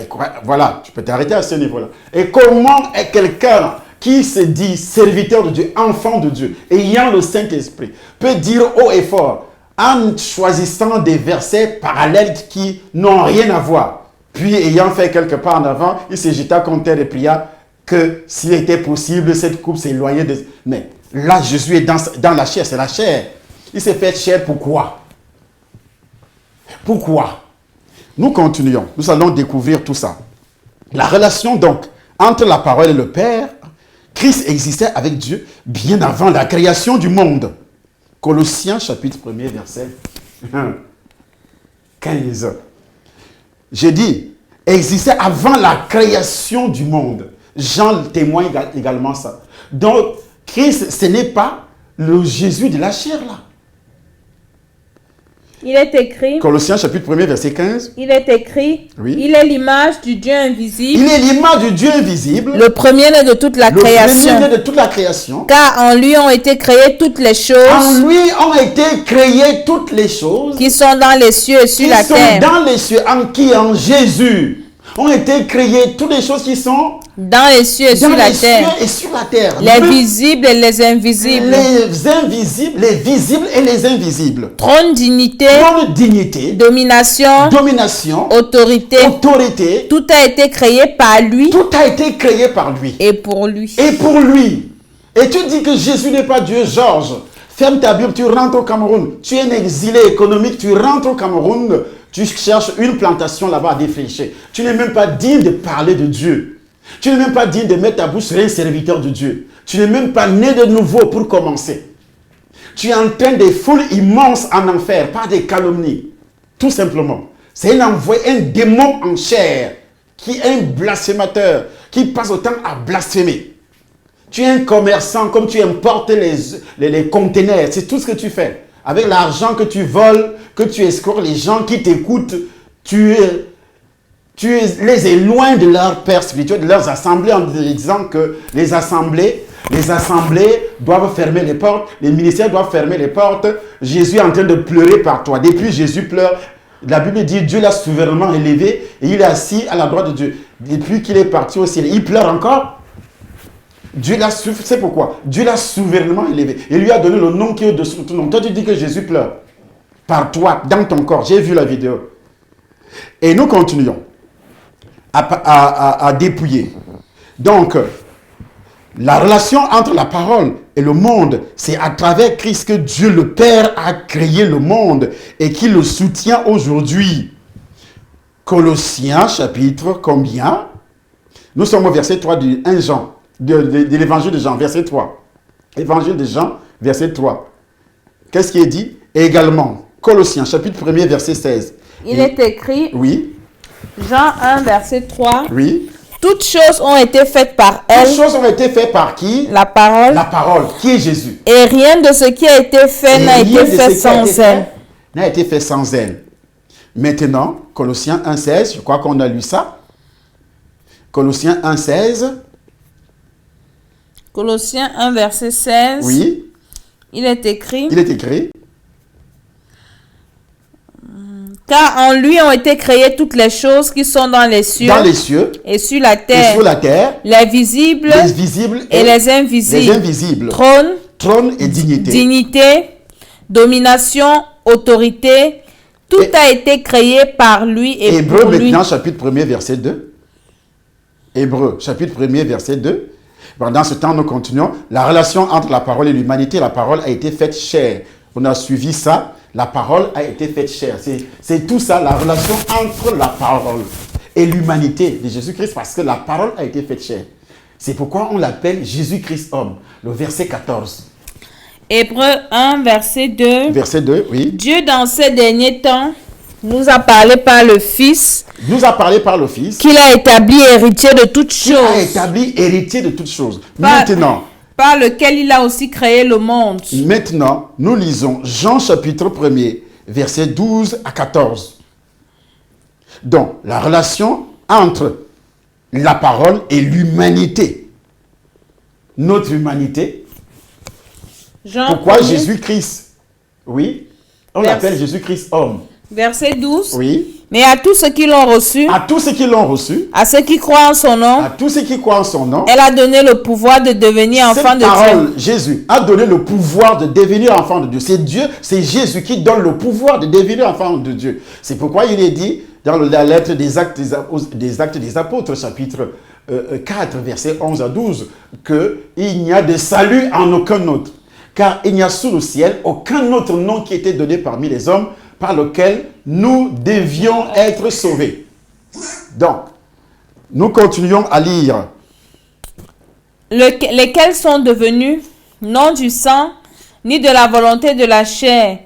Speaker 1: Voilà, tu peux t'arrêter à ce niveau-là. Et comment est quelqu'un qui se dit serviteur de Dieu, enfant de Dieu, ayant le Saint-Esprit, peut dire haut et fort, en choisissant des versets parallèles qui n'ont rien à voir, puis ayant fait quelques pas en avant, il se jeta contre terre et pria que s'il était possible, cette coupe s'éloignait de... Mais là, Jésus est dans la chair, c'est la chair. Il s'est fait chair, pourquoi? Pourquoi? Nous continuons, nous allons découvrir tout ça. La relation donc entre la parole et le Père, Christ existait avec Dieu bien avant la création du monde. Colossiens chapitre 1er verset 15. J'ai dit, existait avant la création du monde. Jean témoigne également ça. Donc, Christ, ce n'est pas le Jésus de la chair là.
Speaker 3: Il est écrit,
Speaker 1: Colossiens chapitre 1er, verset 15.
Speaker 3: il est écrit,
Speaker 1: Oui.
Speaker 3: il est l'image du Dieu invisible,
Speaker 1: Il est l'image du Dieu invisible,
Speaker 3: le premier-né de toute la
Speaker 1: le
Speaker 3: création.
Speaker 1: premier de toute la création.
Speaker 3: Car en lui ont été créées toutes les
Speaker 1: En
Speaker 3: choses
Speaker 1: lui ont été créées toutes les choses
Speaker 3: qui sont dans les cieux et sur
Speaker 1: qui
Speaker 3: la
Speaker 1: sont
Speaker 3: terre.
Speaker 1: dans les cieux, en Jésus ont été créées toutes les choses qui sont
Speaker 3: Dans les cieux et
Speaker 1: dans
Speaker 3: sur la
Speaker 1: les cieux
Speaker 3: terre.
Speaker 1: et sur la terre.
Speaker 3: Les
Speaker 1: Même
Speaker 3: visibles et les invisibles.
Speaker 1: les invisibles, les visibles et les invisibles.
Speaker 3: Trône, dignité,
Speaker 1: Trône, dignité,
Speaker 3: domination,
Speaker 1: domination,
Speaker 3: autorité.
Speaker 1: autorité,
Speaker 3: Tout a été créé par lui
Speaker 1: tout a été créé par lui.
Speaker 3: et pour lui.
Speaker 1: Et pour lui. Et tu dis que Jésus n'est pas Dieu, Georges. Ferme ta Bible, tu rentres au Cameroun. Tu es un exilé économique, tu rentres au Cameroun, tu cherches une plantation là-bas à défricher. Tu n'es même pas digne de parler de Dieu. Tu n'es même pas digne de mettre ta bouche sur un serviteur de Dieu. Tu n'es même pas né de nouveau pour commencer. Tu entraînes des foules immenses en enfer par des calomnies. Tout simplement. C'est un envoyé, un démon en chair, qui est un blasphémateur, qui passe autant à blasphémer. Tu es un commerçant, comme tu importes les conteneurs, c'est tout ce que tu fais. Avec l'argent que tu voles, que tu escroques les gens qui t'écoutent, tu les éloignes de leur père spirituel, de leurs assemblées, en disant que les assemblées doivent fermer les portes, les ministères doivent fermer les portes. Jésus est en train de pleurer par toi. Depuis, Jésus pleure. La Bible dit Dieu l'a souverainement élevé et il est assis à la droite de Dieu. Depuis qu'il est parti au ciel, il pleure encore. Dieu l'a souffert, c'est pourquoi Dieu l'a souverainement élevé et lui a donné le nom qui est au-dessus de tout nom. Toi, tu dis que Jésus pleure par toi, dans ton corps. J'ai vu la vidéo. Et nous continuons à dépouiller. Donc, la relation entre la parole et le monde, c'est à travers Christ que Dieu le Père a créé le monde et qui le soutient aujourd'hui. Colossiens, chapitre combien? Nous sommes au verset 3 du 1 Jean. De l'évangile de Jean, verset 3. Évangile de Jean, verset 3. Qu'est-ce qui est dit? Et également, Colossiens, chapitre 1er, verset 16.
Speaker 3: Il est écrit,
Speaker 1: Oui,
Speaker 3: Jean 1, verset 3,
Speaker 1: oui.
Speaker 3: toutes choses ont été faites par elle,
Speaker 1: Toutes choses ont été faites par qui?
Speaker 3: la parole,
Speaker 1: La parole, qui est Jésus.
Speaker 3: et rien de ce qui a été fait
Speaker 1: Et
Speaker 3: n'a
Speaker 1: rien
Speaker 3: été
Speaker 1: de ce
Speaker 3: fait
Speaker 1: qui a été
Speaker 3: sans
Speaker 1: fait
Speaker 3: elle.
Speaker 1: n'a été fait sans elle. Maintenant, Colossiens 1,16, je crois qu'on a lu ça. Colossiens 1,16.
Speaker 3: Colossiens 1, verset 16.
Speaker 1: Oui,
Speaker 3: Il est écrit,
Speaker 1: il est écrit.
Speaker 3: car en lui ont été créées toutes les choses qui sont dans les cieux,
Speaker 1: Dans les cieux
Speaker 3: et sur la
Speaker 1: et
Speaker 3: terre,
Speaker 1: sur la terre,
Speaker 3: les visibles
Speaker 1: les visibles
Speaker 3: et les invisibles,
Speaker 1: les invisibles.
Speaker 3: trône,
Speaker 1: Trône et dignité.
Speaker 3: dignité, domination, autorité, tout
Speaker 1: Et-
Speaker 3: a été créé par lui et
Speaker 1: Hébreux
Speaker 3: pour lui.
Speaker 1: maintenant, chapitre 1er, verset 2. Hébreux, chapitre 1er, verset 2. Pendant ce temps, nous continuons. La relation entre la parole et l'humanité, la parole a été faite chair. On a suivi ça. La parole a été faite chair. C'est tout ça, la relation entre la parole et l'humanité de Jésus-Christ, parce que la parole a été faite chair. C'est pourquoi on l'appelle Jésus-Christ homme. Le verset 14.
Speaker 3: Hébreux 1, verset 2.
Speaker 1: Verset 2, oui.
Speaker 3: Dieu, dans ces derniers temps, nous a parlé par le Fils,
Speaker 1: Nous a parlé par le Fils,
Speaker 3: qu'il a établi héritier de toutes
Speaker 1: qui a
Speaker 3: choses,
Speaker 1: établi héritier de toutes choses.
Speaker 3: Par-
Speaker 1: Maintenant,
Speaker 3: par lequel il a aussi créé le monde.
Speaker 1: Maintenant, nous lisons Jean chapitre 1er, versets 12 à 14. Donc, la relation entre la parole et l'humanité. Notre humanité.
Speaker 3: Jean
Speaker 1: Pourquoi
Speaker 3: 1er,
Speaker 1: Jésus-Christ? Oui, on
Speaker 3: Vers-
Speaker 1: l'appelle Jésus-Christ homme.
Speaker 3: verset 12.
Speaker 1: Oui,
Speaker 3: Mais à tous ceux qui l'ont reçu,
Speaker 1: à tous ceux qui l'ont reçu,
Speaker 3: à ceux qui croient en son nom,
Speaker 1: à tous ceux qui croient en son nom,
Speaker 3: elle a donné le pouvoir de devenir enfant
Speaker 1: cette
Speaker 3: de Dieu.
Speaker 1: parole, Jésus, a donné le pouvoir de devenir enfant de Dieu. C'est Dieu, c'est Jésus qui donne le pouvoir de devenir enfant de Dieu. C'est pourquoi il est dit dans la lettre des Actes des Apôtres, chapitre 4, versets 11 à 12, qu'il n'y a de salut en aucun autre. Car il n'y a sous le ciel aucun autre nom qui était donné parmi les hommes par lequel nous devions être sauvés. Donc, nous continuons à lire.
Speaker 3: Lesquels sont devenus non du sang, ni de la volonté de la chair,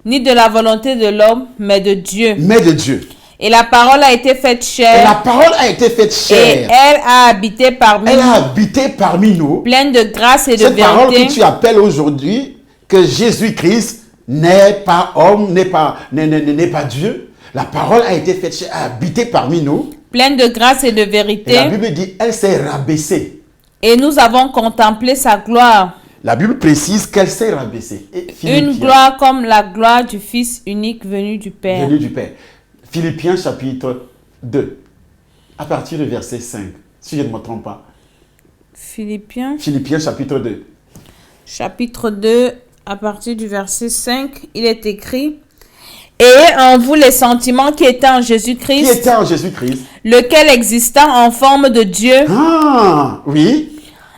Speaker 3: ni de la volonté de l'homme, mais de Dieu.
Speaker 1: Mais de Dieu.
Speaker 3: Et la parole a été faite
Speaker 1: Et
Speaker 3: chair,
Speaker 1: la parole a été faite
Speaker 3: et
Speaker 1: chair.
Speaker 3: elle a habité parmi
Speaker 1: Elle a
Speaker 3: nous,
Speaker 1: habité parmi nous.
Speaker 3: pleine de grâce et de
Speaker 1: Cette parole
Speaker 3: vérité.
Speaker 1: que tu appelles aujourd'hui, que Jésus-Christ n'est pas homme, n'est pas Dieu. La parole a été faite chair, a habité parmi nous.
Speaker 3: Pleine de grâce et de
Speaker 1: Et
Speaker 3: vérité.
Speaker 1: la Bible dit, elle s'est rabaissée.
Speaker 3: Et nous avons contemplé sa gloire.
Speaker 1: La Bible précise qu'elle s'est rabaissée. Et
Speaker 3: Une
Speaker 1: Philippiens,
Speaker 3: gloire comme la gloire du Fils unique venu du Père.
Speaker 1: venu du Père. Philippiens chapitre 2, à partir du verset 5, si je ne me trompe pas.
Speaker 3: Philippiens
Speaker 1: Philippiens chapitre 2.
Speaker 3: chapitre 2, à partir du verset 5, il est écrit: Ayez en vous les sentiments qui étaient en
Speaker 1: Qui
Speaker 3: Jésus-Christ,
Speaker 1: était en Jésus-Christ.
Speaker 3: lequel existant en forme de Dieu,
Speaker 1: Ah, oui,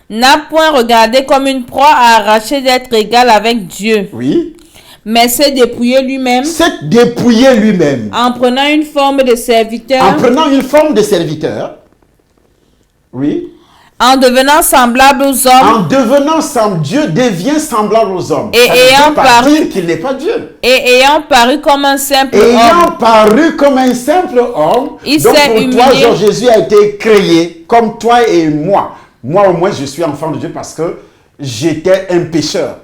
Speaker 3: n'a point regardé comme une proie à arracher d'être égal avec Dieu,
Speaker 1: oui.
Speaker 3: mais s'est dépouillé lui-même
Speaker 1: S'est dépouillé lui-même.
Speaker 3: en prenant une forme de serviteur,
Speaker 1: En prenant une forme de serviteur. Oui.
Speaker 3: en devenant semblable aux hommes,
Speaker 1: En devenant semblable, Dieu devient semblable aux hommes.
Speaker 3: Et
Speaker 1: Ça ne
Speaker 3: ayant
Speaker 1: veut pas
Speaker 3: paru-
Speaker 1: dire qu'il n'est pas Dieu.
Speaker 3: et ayant paru comme un simple
Speaker 1: Ayant
Speaker 3: homme,
Speaker 1: paru comme un simple homme,
Speaker 3: Il
Speaker 1: donc
Speaker 3: s'est
Speaker 1: pour toi,
Speaker 3: humilié.
Speaker 1: genre, Jésus a été créé comme toi et moi. Moi, au moins, je suis enfant de Dieu parce que j'étais un pécheur.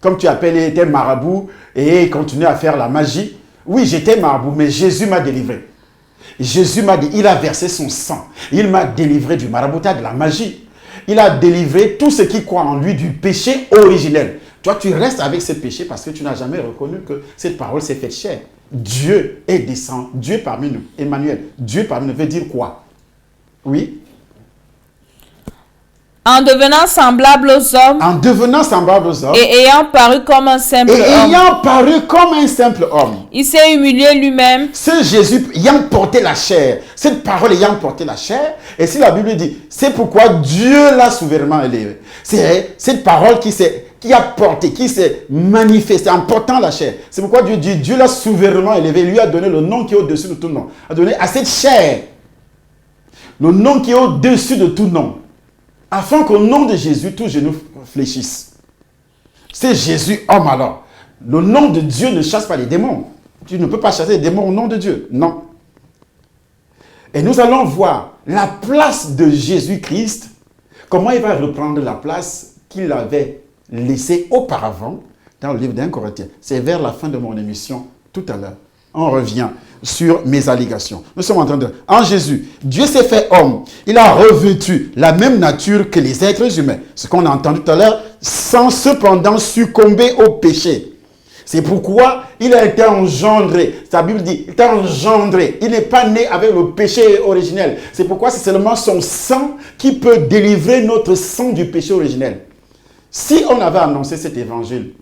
Speaker 1: Comme tu appelles, il était marabout et il continuait à faire la magie. Oui, j'étais marabout, mais Jésus m'a délivré. Jésus m'a dit, il a versé son sang. Il m'a délivré du maraboutage, de la magie. Il a délivré tout ce qui croit en lui du péché originel. Toi, tu restes avec ce péché parce que tu n'as jamais reconnu que cette parole s'est faite chair. Dieu est descendu. Dieu parmi nous. Emmanuel, Dieu parmi nous veut dire quoi? Oui.
Speaker 3: en devenant semblable aux hommes,
Speaker 1: En devenant semblable aux hommes
Speaker 3: et ayant paru comme un simple
Speaker 1: et
Speaker 3: homme,
Speaker 1: ayant paru comme un simple homme.
Speaker 3: il s'est humilié lui-même,
Speaker 1: Ce Jésus ayant porté la chair, cette parole ayant porté la chair, et si la Bible dit, c'est pourquoi Dieu l'a souverainement élevé. C'est cette parole qui a porté, qui s'est manifestée en portant la chair. C'est pourquoi Dieu dit, Dieu l'a souverainement élevé, lui a donné le nom qui est au-dessus de tout nom. A donné à cette chair le nom qui est au-dessus de tout nom. Afin qu'au nom de Jésus, tout genou fléchisse. C'est Jésus homme alors. Le nom de Dieu ne chasse pas les démons. Tu ne peux pas chasser les démons au nom de Dieu. Non. Et nous allons voir la place de Jésus-Christ, comment il va reprendre la place qu'il avait laissée auparavant dans le livre d'1 Corinthiens. C'est vers la fin de mon émission tout à l'heure. On revient sur mes allégations. Nous sommes en train de... En Jésus, Dieu s'est fait homme. Il a revêtu la même nature que les êtres humains. Ce qu'on a entendu tout à l'heure, sans cependant succomber au péché. C'est pourquoi il a été engendré. Sa Bible dit, il est engendré. Il n'est pas né avec le péché originel. C'est pourquoi c'est seulement son sang qui peut délivrer notre sang du péché originel. Si on avait annoncé cet évangile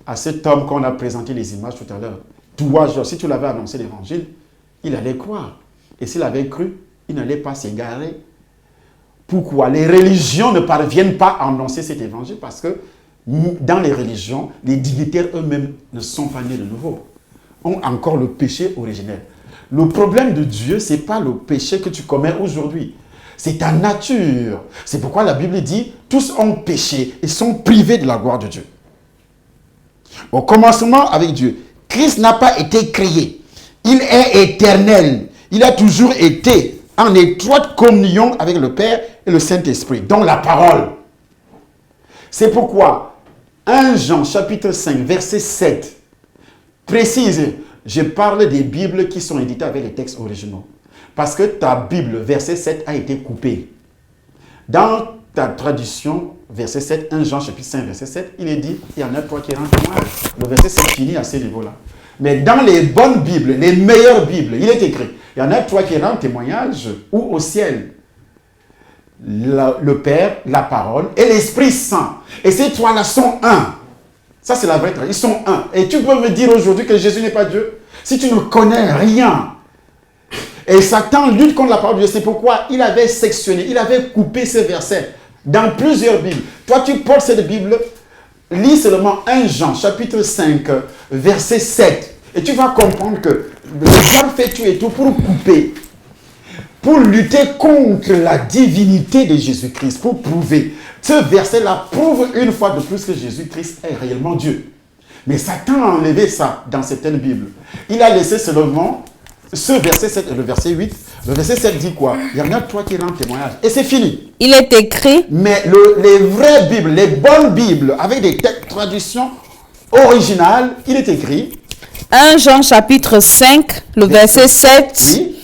Speaker 1: à cet homme qu'on a présenté les images tout à l'heure, toi, genre, si tu l'avais annoncé l'évangile, il allait croire. Et s'il avait cru, il n'allait pas s'égarer. Pourquoi? Les religions ne parviennent pas à annoncer cet évangile parce que dans les religions, les dignitaires eux-mêmes ne sont pas nés de nouveau. Ont encore le péché originel. Le problème de Dieu, ce n'est pas le péché que tu commets aujourd'hui. C'est ta nature. C'est pourquoi la Bible dit, tous ont péché et sont privés de la gloire de Dieu. Au commencement avec Dieu, Christ n'a pas été créé. Il est éternel. Il a toujours été en étroite communion avec le Père et le Saint-Esprit, dont la parole. C'est pourquoi 1 Jean chapitre 5 verset 7 précise, je parle des Bibles qui sont éditées avec les textes originaux. Parce que ta Bible, verset 7, a été coupée. Dans ta traduction, verset 7, 1 Jean chapitre 5 verset 7, il est dit, il y en a trois qui rendent témoignage. Le verset 7 finit à ce niveau-là. Mais dans les bonnes Bibles, les meilleures Bibles, il est écrit, il y en a trois qui rendent témoignage, ou au ciel, le Père, la parole et l'Esprit Saint. Et ces trois-là sont un. Ça, c'est la vraie tradition. Ils sont un. Et tu peux me dire aujourd'hui que Jésus n'est pas Dieu? Si tu ne connais rien. Et Satan lutte contre la parole de Dieu. C'est pourquoi il avait sectionné, il avait coupé ces versets dans plusieurs Bibles. Toi, tu portes cette Bible, lis seulement 1 Jean, chapitre 5, verset 7. Et tu vas comprendre que le diable fait tout et tout pour couper. Pour lutter contre la divinité de Jésus-Christ, pour prouver. Ce verset-là prouve une fois de plus que Jésus-Christ est réellement Dieu. Mais Satan a enlevé ça dans certaines Bibles. Il a laissé seulement ce verset 7 et le verset 8. Le verset 7 dit quoi? Il y en a trois qui rendent témoignage. Et c'est fini.
Speaker 3: il est écrit,
Speaker 1: Mais les vraies Bibles, les bonnes Bibles, avec des traductions original, il est écrit.
Speaker 3: 1 Jean chapitre 5, le verset 7.
Speaker 1: Oui.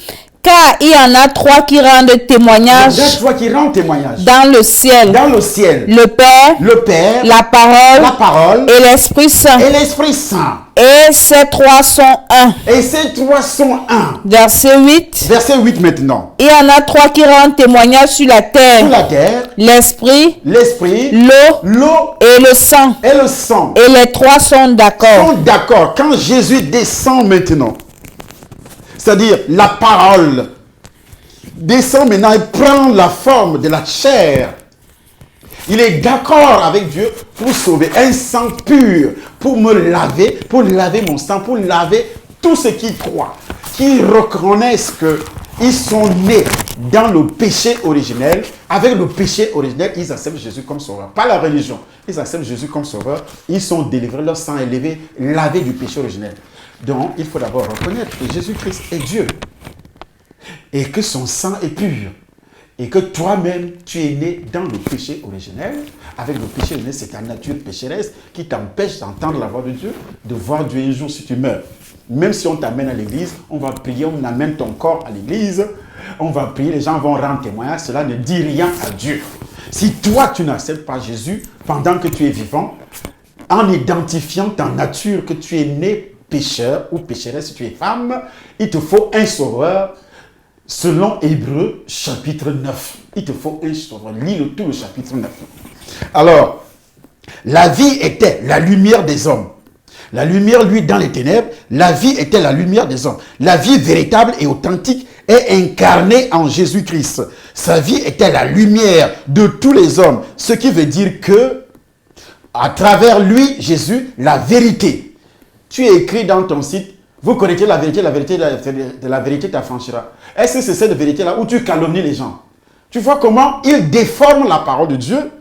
Speaker 3: Car il y en a trois qui rendent témoignage
Speaker 1: Il y a trois qui rendent témoignage.
Speaker 3: dans le ciel.
Speaker 1: Dans le ciel.
Speaker 3: Le Père,
Speaker 1: La parole
Speaker 3: et l'Esprit Saint.
Speaker 1: et l'Esprit Saint.
Speaker 3: Et ces trois sont un.
Speaker 1: Et ces trois sont un.
Speaker 3: Verset 8.
Speaker 1: Verset 8 maintenant.
Speaker 3: Il y en a trois qui rendent témoignage sur la terre.
Speaker 1: Sur la terre,
Speaker 3: L'Esprit,
Speaker 1: l'Esprit,
Speaker 3: l'eau et le sang.
Speaker 1: et le sang.
Speaker 3: Et les trois sont d'accord.
Speaker 1: Sont d'accord. Quand Jésus descend maintenant, c'est-à-dire la parole descend maintenant et prend la forme de la chair. Il est d'accord avec Dieu pour sauver un sang pur, pour me laver, pour laver mon sang, pour laver tous ceux qui croient, qui reconnaissent qu'ils sont nés dans le péché originel. Avec le péché originel, ils acceptent Jésus comme sauveur. Pas la religion. Ils acceptent Jésus comme sauveur. Ils sont délivrés, leur sang est lavé du péché originel. Donc, il faut d'abord reconnaître que Jésus-Christ est Dieu et que son sang est pur et que toi-même, tu es né dans le péché originel. Avec le péché originel, c'est ta nature pécheresse qui t'empêche d'entendre la voix de Dieu, de voir Dieu un jour si tu meurs. Même si on t'amène à l'église, on va prier, on amène ton corps à l'église, on va prier, les gens vont rendre témoignage, cela ne dit rien à Dieu. Si toi, tu n'acceptes pas Jésus pendant que tu es vivant, en identifiant ta nature, que tu es né pécheur ou pécheresse, si tu es femme, il te faut un sauveur. Selon Hébreux, chapitre 9. Il te faut un sauveur. Lis tout le chapitre 9. Alors, la vie était la lumière des hommes. La lumière, lui, dans les ténèbres, la vie était la lumière des hommes. La vie véritable et authentique est incarnée en Jésus-Christ. Sa vie était la lumière de tous les hommes. Ce qui veut dire que, à travers lui, Jésus, la vérité. Tu es écrit dans ton site, vous connaissez la vérité t'affranchira. Est-ce que c'est cette vérité-là où tu calomnies les gens? Tu vois comment il déforme la parole de Dieu?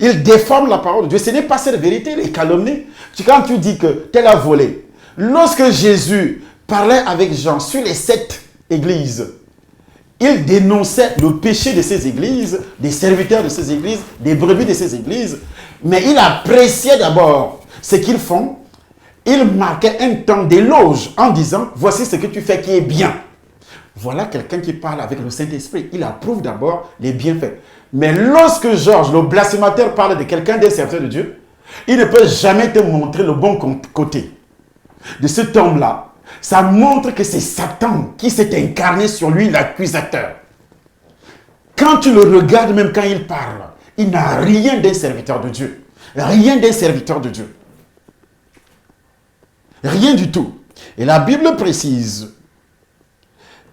Speaker 1: Il déforme la parole de Dieu. Ce n'est pas cette vérité, il est calomnie. Quand tu dis que tel a volé, lorsque Jésus parlait avec Jean sur les 7 églises, il dénonçait le péché de ces églises, des serviteurs de ces églises, des brebis de ces églises, mais il appréciait d'abord ce qu'ils font. Il marquait un temps d'éloge en disant, voici ce que tu fais qui est bien. Voilà quelqu'un qui parle avec le Saint-Esprit. Il approuve d'abord les bienfaits. Mais lorsque Georges, le blasphémateur, parle de quelqu'un des serviteurs de Dieu, il ne peut jamais te montrer le bon côté de cet homme-là. Ça montre que c'est Satan qui s'est incarné sur lui, l'accusateur. Quand tu le regardes, même quand il parle, il n'a rien d'un serviteur de Dieu. Rien d'un serviteur de Dieu. Rien du tout. Et la Bible précise,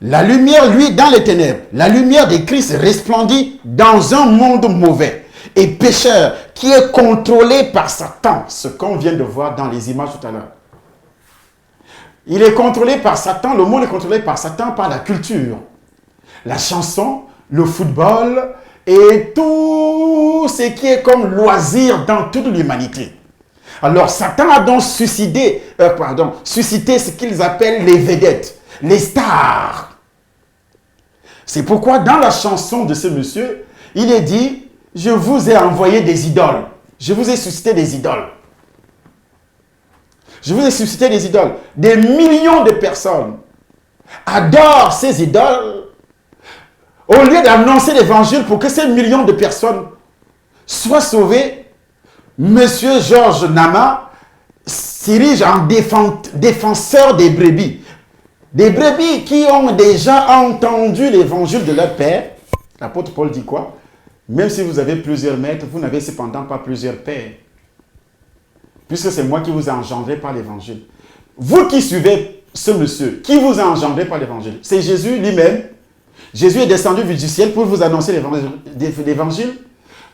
Speaker 1: la lumière, lui, dans les ténèbres, la lumière de Christ resplendit dans un monde mauvais et pécheur qui est contrôlé par Satan, ce qu'on vient de voir dans les images tout à l'heure. Il est contrôlé par Satan, le monde est contrôlé par Satan, par la culture, la chanson, le football et tout ce qui est comme loisir dans toute l'humanité. Alors Satan a donc suscité ce qu'ils appellent les vedettes, les stars. C'est pourquoi dans la chanson de ce monsieur, il est dit, je vous ai envoyé des idoles. Je vous ai suscité des idoles. Je vous ai suscité des idoles. Des millions de personnes adorent ces idoles. Au lieu d'annoncer l'évangile pour que ces millions de personnes soient sauvées, Monsieur Georges Nama s'érige en défenseur des brebis. Des brebis qui ont déjà entendu l'évangile de leur père. L'apôtre Paul dit quoi? Même si vous avez plusieurs maîtres, vous n'avez cependant pas plusieurs pères. Puisque c'est moi qui vous ai engendré par l'évangile. Vous qui suivez ce monsieur, qui vous a engendré par l'évangile? C'est Jésus lui-même. Jésus est descendu du ciel pour vous annoncer l'évangile.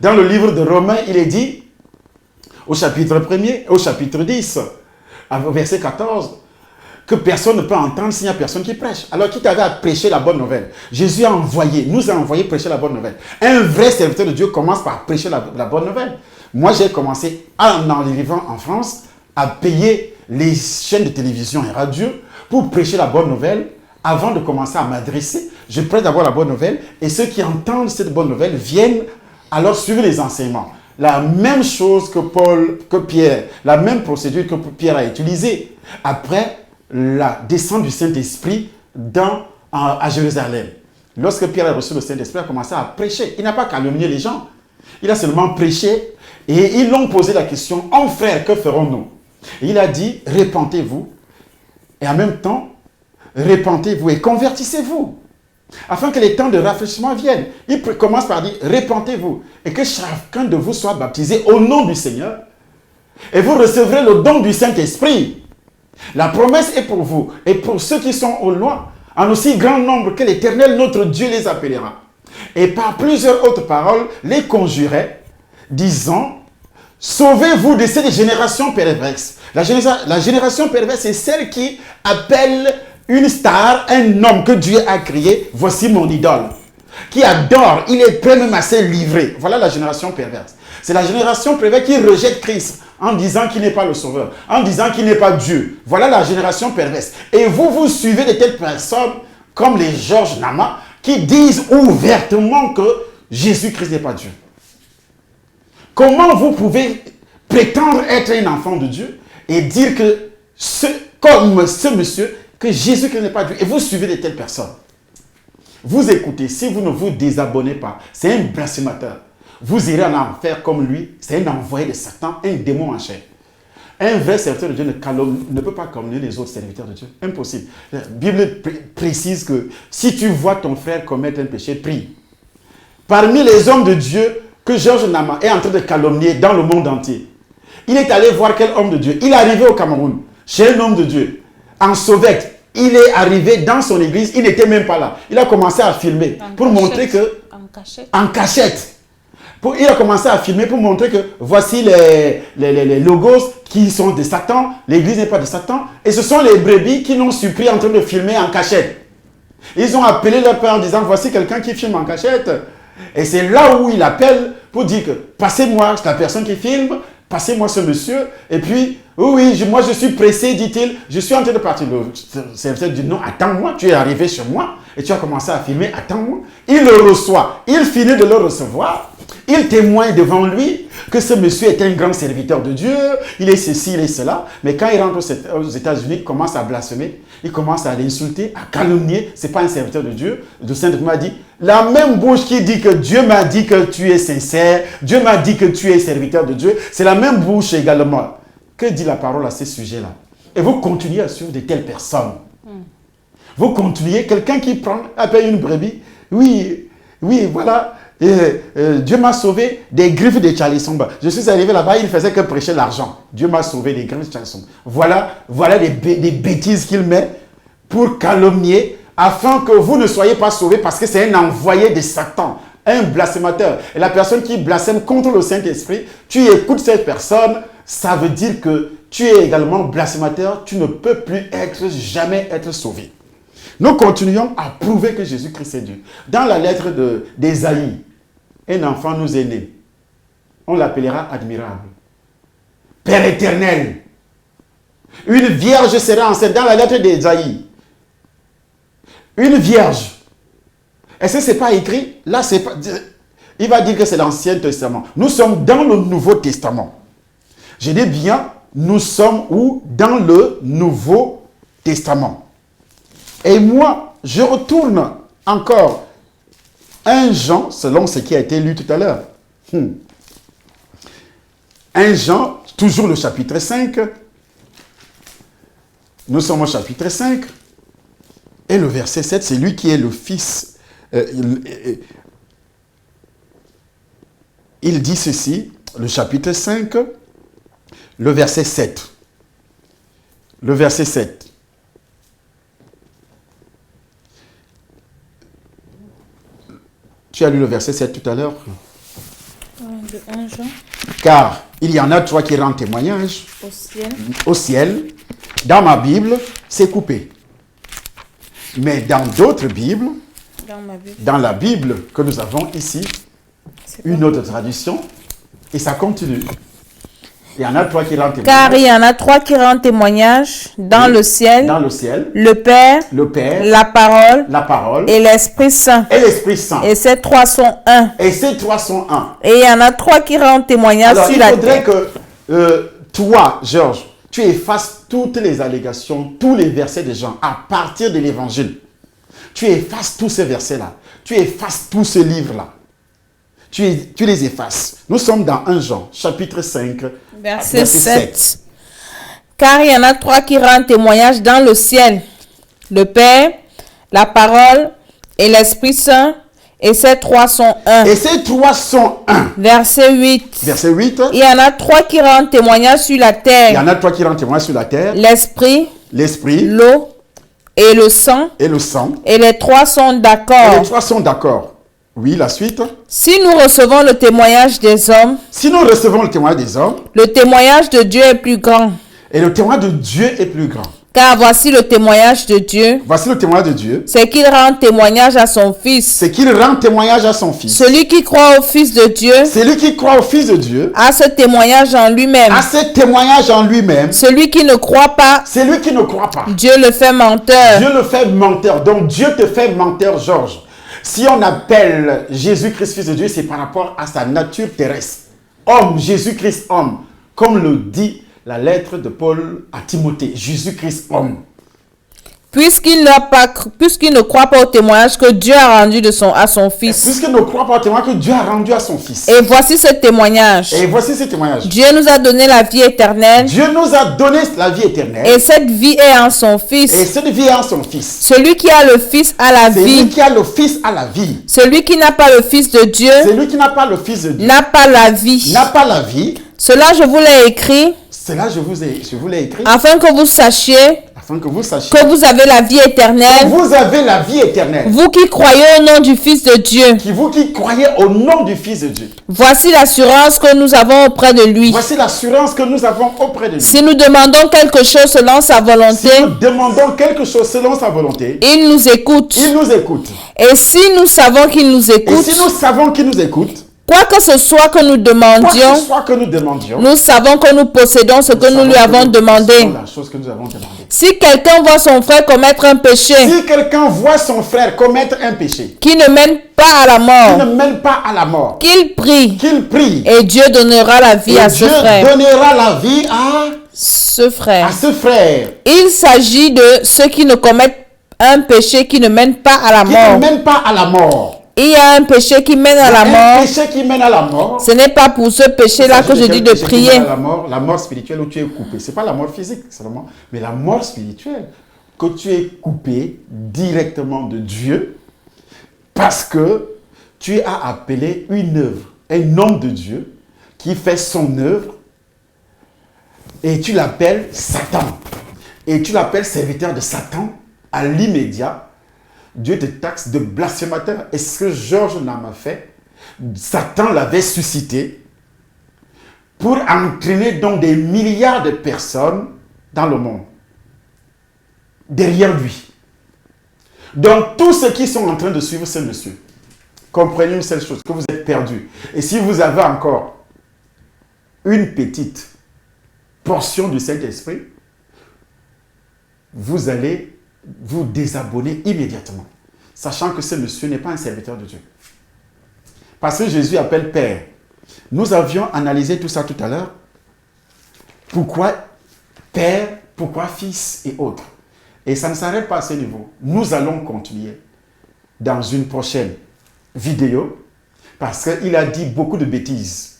Speaker 1: Dans le livre de Romains, il est dit, au chapitre 1er, au chapitre 10, au verset 14, que personne ne peut entendre s'il n'y a personne qui prêche. Alors, qui t'avait à prêcher la bonne nouvelle? Jésus nous a envoyé prêcher la bonne nouvelle. Un vrai serviteur de Dieu commence par prêcher la bonne nouvelle. Moi, j'ai commencé, en arrivant en France, à payer les chaînes de télévision et radio pour prêcher la bonne nouvelle. Avant de commencer à m'adresser, je prêche d'abord la bonne nouvelle et ceux qui entendent cette bonne nouvelle viennent alors suivre les enseignements. la même chose que Pierre, la même procédure que Pierre a utilisée après la descente du Saint-Esprit à Jérusalem. Lorsque Pierre a reçu le Saint-Esprit, il a commencé à prêcher. Il n'a pas calomnié les gens. Il a seulement prêché et ils l'ont posé la question, « Oh frère, que ferons-nous » Et il a dit, « Repentez-vous et en même temps, repentez-vous et convertissez-vous. » Afin que les temps de rafraîchissement viennent. Il commence par dire, repentez-vous et que chacun de vous soit baptisé au nom du Seigneur et vous recevrez le don du Saint-Esprit. La promesse est pour vous et pour ceux qui sont au loin, en aussi grand nombre que l'Éternel, notre Dieu, les appellera. Et par plusieurs autres paroles, les conjurait, disant, sauvez-vous de cette génération perverse. La génération perverse, c'est celle qui appelle une star, un homme que Dieu a créé, voici mon idole, qui adore, il est prêt même à se livrer. Voilà la génération perverse. C'est la génération perverse qui rejette Christ en disant qu'il n'est pas le sauveur, en disant qu'il n'est pas Dieu. Voilà la génération perverse. Et vous suivez de telles personnes comme les Georges Nama qui disent ouvertement que Jésus-Christ n'est pas Dieu. Comment vous pouvez prétendre être un enfant de Dieu et dire que comme ce monsieur, que Jésus-Christ n'est pas Dieu, et vous suivez de telles personnes? Vous écoutez, si vous ne vous désabonnez pas, c'est un blasphémateur. Vous irez en enfer comme lui, c'est un envoyé de Satan, un démon en chair. Un vrai serviteur de Dieu ne peut pas calomnier les autres serviteurs de Dieu. Impossible. La Bible précise que si tu vois ton frère commettre un péché, prie. Parmi les hommes de Dieu que Georges Nama est en train de calomnier dans le monde entier, il est allé voir quel homme de Dieu. Il est arrivé au Cameroun, chez un homme de Dieu, en Sauvette. Il est arrivé dans son église, il n'était même pas là. Il a commencé à filmer pour montrer que... En cachette. Il a commencé à filmer pour montrer que voici les logos qui sont de Satan. L'église n'est pas de Satan. Et ce sont les brebis qui l'ont surpris en train de filmer en cachette. Ils ont appelé leur père en disant, voici quelqu'un qui filme en cachette. Et c'est là où il appelle pour dire que, passez-moi la personne qui filme, passez-moi ce monsieur. Et puis, oui, moi je suis pressé, dit-il, je suis en train de partir. Le serviteur dit, non, attends-moi, tu es arrivé chez moi et tu as commencé à filmer, attends-moi. Il le reçoit, il finit de le recevoir. Il témoigne devant lui que ce monsieur est un grand serviteur de Dieu, il est ceci, il est cela. Mais quand il rentre aux États-Unis, il commence à blasphémer, il commence à l'insulter, à calomnier. Ce n'est pas un serviteur de Dieu. Le Saint-Esprit m'a dit, la même bouche qui dit que Dieu m'a dit que tu es sincère, Dieu m'a dit que tu es serviteur de Dieu, c'est la même bouche également. Que dit la parole à ces sujets-là? Et vous continuez à suivre de telles personnes. Vous continuez, quelqu'un qui appelle une brebis, oui, voilà. Dieu m'a sauvé des griffes de Charlie Somba. Je suis arrivé là-bas, il ne faisait que prêcher l'argent. Dieu m'a sauvé des griffes de Charlie Somba. Voilà des bêtises qu'il met pour calomnier afin que vous ne soyez pas sauvés parce que c'est un envoyé de Satan, un blasphémateur. Et la personne qui blasphème contre le Saint-Esprit, tu écoutes cette personne, ça veut dire que tu es également blasphémateur, tu ne peux plus jamais être sauvé. Nous continuons à prouver que Jésus-Christ est Dieu. Dans la lettre d'Ésaïe, un enfant nous est né. On l'appellera admirable. Père éternel. Une vierge sera enceinte. Dans la lettre d'Ésaïe. Une vierge. Est-ce que ce n'est pas écrit? Là, c'est pas... Il va dire que c'est l'Ancien Testament. Nous sommes dans le Nouveau Testament. Je dis bien, nous sommes où? Dans le Nouveau Testament. Et moi, je retourne encore 1 Jean, selon ce qui a été lu tout à l'heure. 1 Jean, toujours le chapitre 5. Nous sommes au chapitre 5. Et le verset 7, c'est lui qui est le fils. Il dit ceci, le chapitre 5, le verset 7. Le verset 7. Tu as lu le verset 7 tout à l'heure.
Speaker 3: De 1 Jean.
Speaker 1: Car il y en a trois qui rendent témoignage
Speaker 3: Au ciel.
Speaker 1: Dans ma Bible, c'est coupé. Mais dans d'autres Bibles, dans la Bible que nous avons ici, une autre traduction, et ça continue. Il y en a 3 qui rendent
Speaker 3: Car
Speaker 1: témoignage.
Speaker 3: il y en a 3 qui rendent témoignage dans le ciel,
Speaker 1: Dans le ciel,
Speaker 3: le Père,
Speaker 1: le Père,
Speaker 3: la parole
Speaker 1: la parole
Speaker 3: et l'Esprit Saint.
Speaker 1: et l'Esprit Saint.
Speaker 3: Et ces 3 sont un.
Speaker 1: Et ces 3 sont un.
Speaker 3: Et il y en a 3 qui rendent témoignage
Speaker 1: Alors,
Speaker 3: sur
Speaker 1: il
Speaker 3: la
Speaker 1: faudrait
Speaker 3: terre.
Speaker 1: que toi, Georges, tu effaces toutes les allégations, tous les versets des gens à partir de l'évangile. Tu effaces tous ces versets-là. Tu effaces tous ces livres-là. Tu les effaces. Nous sommes dans 1 Jean, chapitre 5,
Speaker 3: Verset 7. Car il y en a 3 qui rendent témoignage dans le ciel, le Père, la parole et l'Esprit Saint. Et ces 3 sont un.
Speaker 1: Et ces 3 sont un.
Speaker 3: Verset 8.
Speaker 1: Verset 8.
Speaker 3: Il y en a 3 qui rendent témoignage sur la
Speaker 1: Il y
Speaker 3: terre,
Speaker 1: en a 3 qui rendent témoignage sur la terre.
Speaker 3: l'Esprit,
Speaker 1: L'Esprit
Speaker 3: l'eau et le sang.
Speaker 1: et le sang.
Speaker 3: Et les 3 sont
Speaker 1: Et les
Speaker 3: d'accord.
Speaker 1: 3 sont d'accord. Oui, la suite.
Speaker 3: Si nous recevons le témoignage des hommes,
Speaker 1: Si nous recevons le témoignage des hommes,
Speaker 3: le témoignage de Dieu est plus grand.
Speaker 1: et le témoignage de Dieu est plus grand.
Speaker 3: Car voici le témoignage de Dieu,
Speaker 1: Voici le témoignage de Dieu.
Speaker 3: c'est qu'il rend témoignage à son Fils.
Speaker 1: C'est qu'il rend témoignage à son Fils.
Speaker 3: Celui qui croit au Fils de Dieu
Speaker 1: Celui qui croit au Fils de Dieu
Speaker 3: a ce témoignage en lui-même.
Speaker 1: a ce témoignage en lui-même.
Speaker 3: Celui qui ne croit pas,
Speaker 1: Celui qui ne croit pas,
Speaker 3: Dieu le fait menteur.
Speaker 1: Dieu le fait menteur. Donc Dieu te fait menteur, Georges. Si on appelle Jésus-Christ Fils de Dieu, c'est par rapport à sa nature terrestre. Homme, Jésus-Christ homme. Comme le dit la lettre de Paul à Timothée. Jésus-Christ homme.
Speaker 3: Puisqu'il ne croit pas au témoignage que Dieu a rendu à son Fils.
Speaker 1: Puisqu'il ne croit pas au témoignage que Dieu a rendu à son Fils.
Speaker 3: Et voici ce témoignage.
Speaker 1: Et voici ce témoignage.
Speaker 3: Dieu nous a donné la vie éternelle.
Speaker 1: Dieu nous a donné la vie éternelle.
Speaker 3: Et cette vie est en son
Speaker 1: Et
Speaker 3: Fils.
Speaker 1: cette vie est en son Fils.
Speaker 3: Celui qui a le Fils a la
Speaker 1: Celui
Speaker 3: vie.
Speaker 1: qui a le Fils a la vie.
Speaker 3: Celui qui n'a pas le Fils de Dieu
Speaker 1: Celui qui n'a pas le Fils de Dieu
Speaker 3: n'a pas la vie.
Speaker 1: n'a pas la vie.
Speaker 3: Cela, je vous l'ai écrit
Speaker 1: Cela, je vous l'ai écrit
Speaker 3: afin que vous sachiez
Speaker 1: afin que vous sachiez
Speaker 3: que vous avez la vie
Speaker 1: que
Speaker 3: éternelle,
Speaker 1: vous avez la vie éternelle.
Speaker 3: vous qui croyez au nom du Fils de Dieu.
Speaker 1: Vous qui croyez au nom du Fils de Dieu.
Speaker 3: Voici l'assurance que nous avons auprès de lui.
Speaker 1: Voici l'assurance que nous avons auprès de lui.
Speaker 3: Si nous demandons quelque chose selon sa
Speaker 1: Si
Speaker 3: volonté,
Speaker 1: nous demandons quelque chose selon sa volonté,
Speaker 3: il nous écoute.
Speaker 1: il nous écoute.
Speaker 3: Et si nous savons qu'il nous
Speaker 1: Et
Speaker 3: écoute,
Speaker 1: si nous savons qu'il nous écoute,
Speaker 3: quoi que ce soit que nous
Speaker 1: quoi
Speaker 3: demandions,
Speaker 1: que ce soit que nous demandions,
Speaker 3: nous savons que nous possédons ce que nous lui avons demandé.
Speaker 1: C'est la chose que nous avons demandé.
Speaker 3: Si quelqu'un voit son frère commettre un péché
Speaker 1: Si quelqu'un voit son frère commettre un péché
Speaker 3: qui ne mène pas à la
Speaker 1: qui ne
Speaker 3: mort,
Speaker 1: mène pas à la mort,
Speaker 3: qu'il prie
Speaker 1: qu'il prie,
Speaker 3: et Dieu donnera la vie
Speaker 1: et
Speaker 3: à ce
Speaker 1: Dieu
Speaker 3: frère.
Speaker 1: donnera la vie
Speaker 3: Ce
Speaker 1: à
Speaker 3: frère.
Speaker 1: ce frère
Speaker 3: Il s'agit de ceux qui ne commettent un péché qui ne mène pas à la
Speaker 1: qui ne
Speaker 3: mort.
Speaker 1: mène pas à la mort.
Speaker 3: Il y a un péché qui mène à la
Speaker 1: Un
Speaker 3: mort.
Speaker 1: péché qui mène à la mort.
Speaker 3: Ce n'est pas pour ce péché-là que je dis de prier.
Speaker 1: La mort spirituelle où tu es coupé. Ce n'est pas la mort physique seulement, mais la mort spirituelle. Que tu es coupé directement de Dieu parce que tu as appelé une œuvre, un homme de Dieu qui fait son œuvre et tu l'appelles Satan. Et tu l'appelles serviteur de Satan à l'immédiat. Dieu te taxe de blasphémateur. Et ce que Georges Nama fait, Satan l'avait suscité pour entraîner donc des milliards de personnes dans le monde. Derrière lui. Donc tous ceux qui sont en train de suivre ce monsieur, comprenez une seule chose, que vous êtes perdus. Et si vous avez encore une petite portion du Saint-Esprit, vous allez vous désabonner immédiatement, sachant que ce monsieur n'est pas un serviteur de Dieu. Parce que Jésus appelle Père. Nous avions analysé tout ça tout à l'heure. Pourquoi Père, pourquoi Fils et autres. Et ça ne s'arrête pas à ce niveau. Nous allons continuer dans une prochaine vidéo parce qu'il a dit beaucoup de bêtises.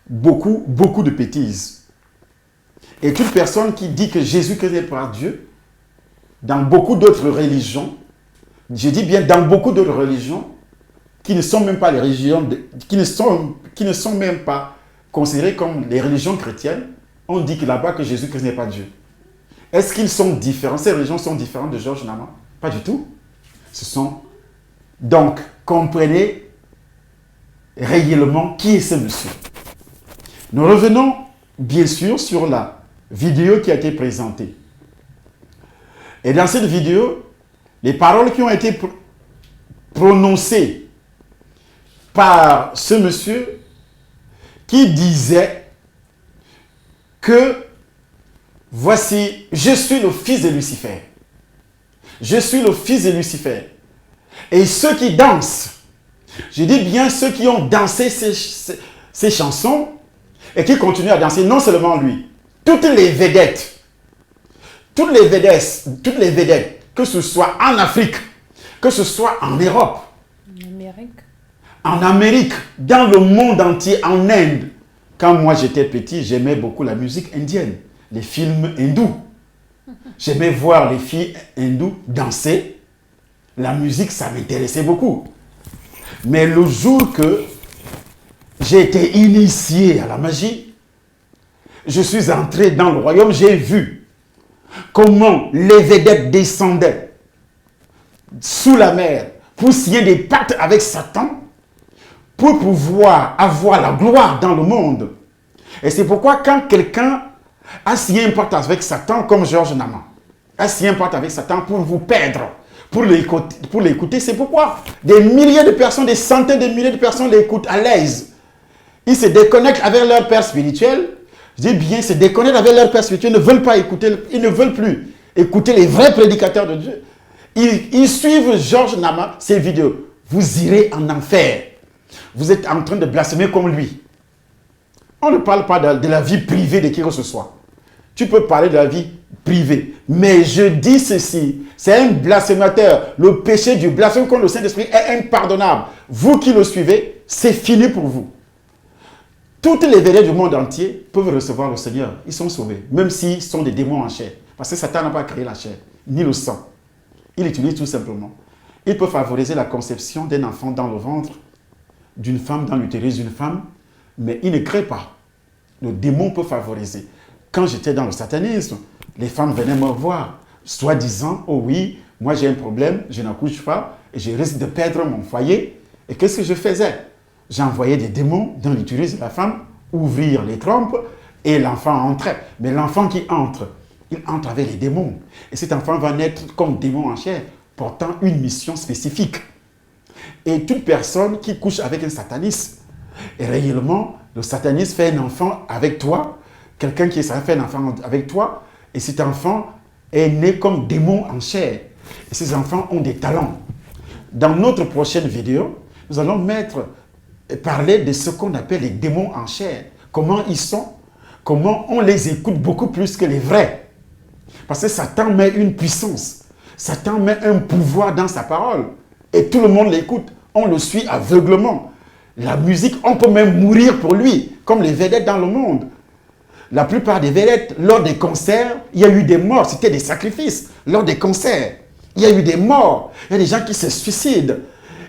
Speaker 1: Beaucoup de bêtises. Et toute personne qui dit que Jésus-Christ n'est pas Dieu, dans beaucoup d'autres religions, je dis bien dans beaucoup d'autres religions, qui ne sont même pas les religions, qui ne sont même pas considérées comme les religions chrétiennes, on dit que là-bas que Jésus-Christ n'est pas Dieu. Est-ce qu'ils sont différents? Ces religions sont différentes de Georges Nama? Pas du tout. Ce sont... Donc, comprenez réellement qui est ce monsieur. Nous revenons bien sûr sur la vidéo qui a été présentée. Et dans cette vidéo, les paroles qui ont été prononcées par ce monsieur qui disait que voici, je suis le fils de Lucifer. Je suis le fils de Lucifer. Et ceux qui dansent, je dis bien ceux qui ont dansé ces chansons et qui continuent à danser, non seulement lui, toutes les vedettes, que ce soit en Afrique, que ce soit en Europe, en Amérique, dans le monde entier, en Inde. Quand moi j'étais petit, j'aimais beaucoup la musique indienne, les films hindous. J'aimais voir les filles hindoues danser. La musique, ça m'intéressait beaucoup. Mais le jour que j'ai été initié à la magie, je suis entré dans le royaume, j'ai vu comment les vedettes descendaient sous la mer pour signer des pactes avec Satan pour pouvoir avoir la gloire dans le monde. Et c'est pourquoi quand quelqu'un a signé un pacte avec Satan, comme Georges Nama, a signé un pacte avec Satan pour vous perdre, pour l'écouter, c'est pourquoi des milliers de personnes, des centaines de milliers de personnes l'écoutent à l'aise. Ils se déconnectent avec leur père spirituel. Je dis bien, se déconnectent avec leur père spirituel, ils ne veulent pas écouter, ils ne veulent plus écouter les vrais prédicateurs de Dieu. Ils suivent Georges Nama, ses vidéos. Vous irez en enfer. Vous êtes en train de blasphémer comme lui. On ne parle pas de la vie privée de qui que ce soit. Tu peux parler de la vie privée. Mais je dis ceci, c'est un blasphémateur. Le péché du blasphème contre le Saint-Esprit est impardonnable. Vous qui le suivez, c'est fini pour vous. Toutes les vedettes du monde entier peuvent recevoir le Seigneur. Ils sont sauvés, même s'ils sont des démons en chair. Parce que Satan n'a pas créé la chair, ni le sang. Il utilise tout simplement. Il peut favoriser la conception d'un enfant dans le ventre d'une femme, dans l'utérus d'une femme, mais il ne crée pas. Le démon peut favoriser. Quand j'étais dans le satanisme, les femmes venaient me voir, soi-disant, oh oui, moi j'ai un problème, je n'accouche pas, et je risque de perdre mon foyer. Et qu'est-ce que je faisais? J'envoyais des démons dans l'utérus de la femme, ouvrir les trompes, et l'enfant entrait. Mais l'enfant qui entre, il entre avec les démons. Et cet enfant va naître comme démon en chair, portant une mission spécifique. Et toute personne qui couche avec un sataniste, et réellement, le sataniste fait un enfant avec toi, quelqu'un qui est ça fait un enfant avec toi, et cet enfant est né comme démon en chair. Et ces enfants ont des talents. Dans notre prochaine vidéo, nous allons parler de ce qu'on appelle les démons en chair. Comment ils sont, comment on les écoute beaucoup plus que les vrais. Parce que Satan met une puissance, Satan met un pouvoir dans sa parole. Et tout le monde l'écoute, on le suit aveuglement. La musique, on peut même mourir pour lui, comme les vedettes dans le monde. La plupart des vedettes, lors des concerts, il y a eu des morts, c'était des sacrifices. Lors des concerts, il y a eu des morts. Il y a des gens qui se suicident.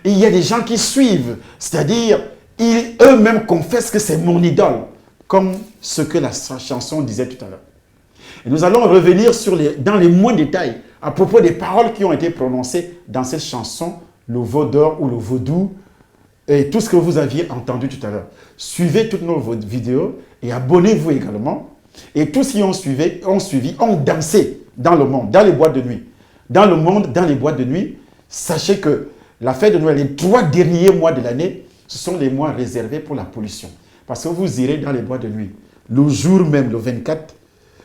Speaker 1: Et il y a des gens qui suivent. C'est-à-dire, eux-mêmes confessent que c'est mon idole. Comme ce que la chanson disait tout à l'heure. Et nous allons revenir dans les moindres détails à propos des paroles qui ont été prononcées dans cette chanson, le veau d'or ou le vaudou, et tout ce que vous aviez entendu tout à l'heure. Suivez toutes nos vidéos et abonnez-vous également. Et tous qui ont suivi, ont dansé dans le monde, dans les boîtes de nuit. Dans le monde, dans les boîtes de nuit, sachez que la fête de Noël, les 3 derniers mois de l'année, ce sont les mois réservés pour la pollution. Parce que vous irez dans les boîtes de nuit. Le jour même, le 24,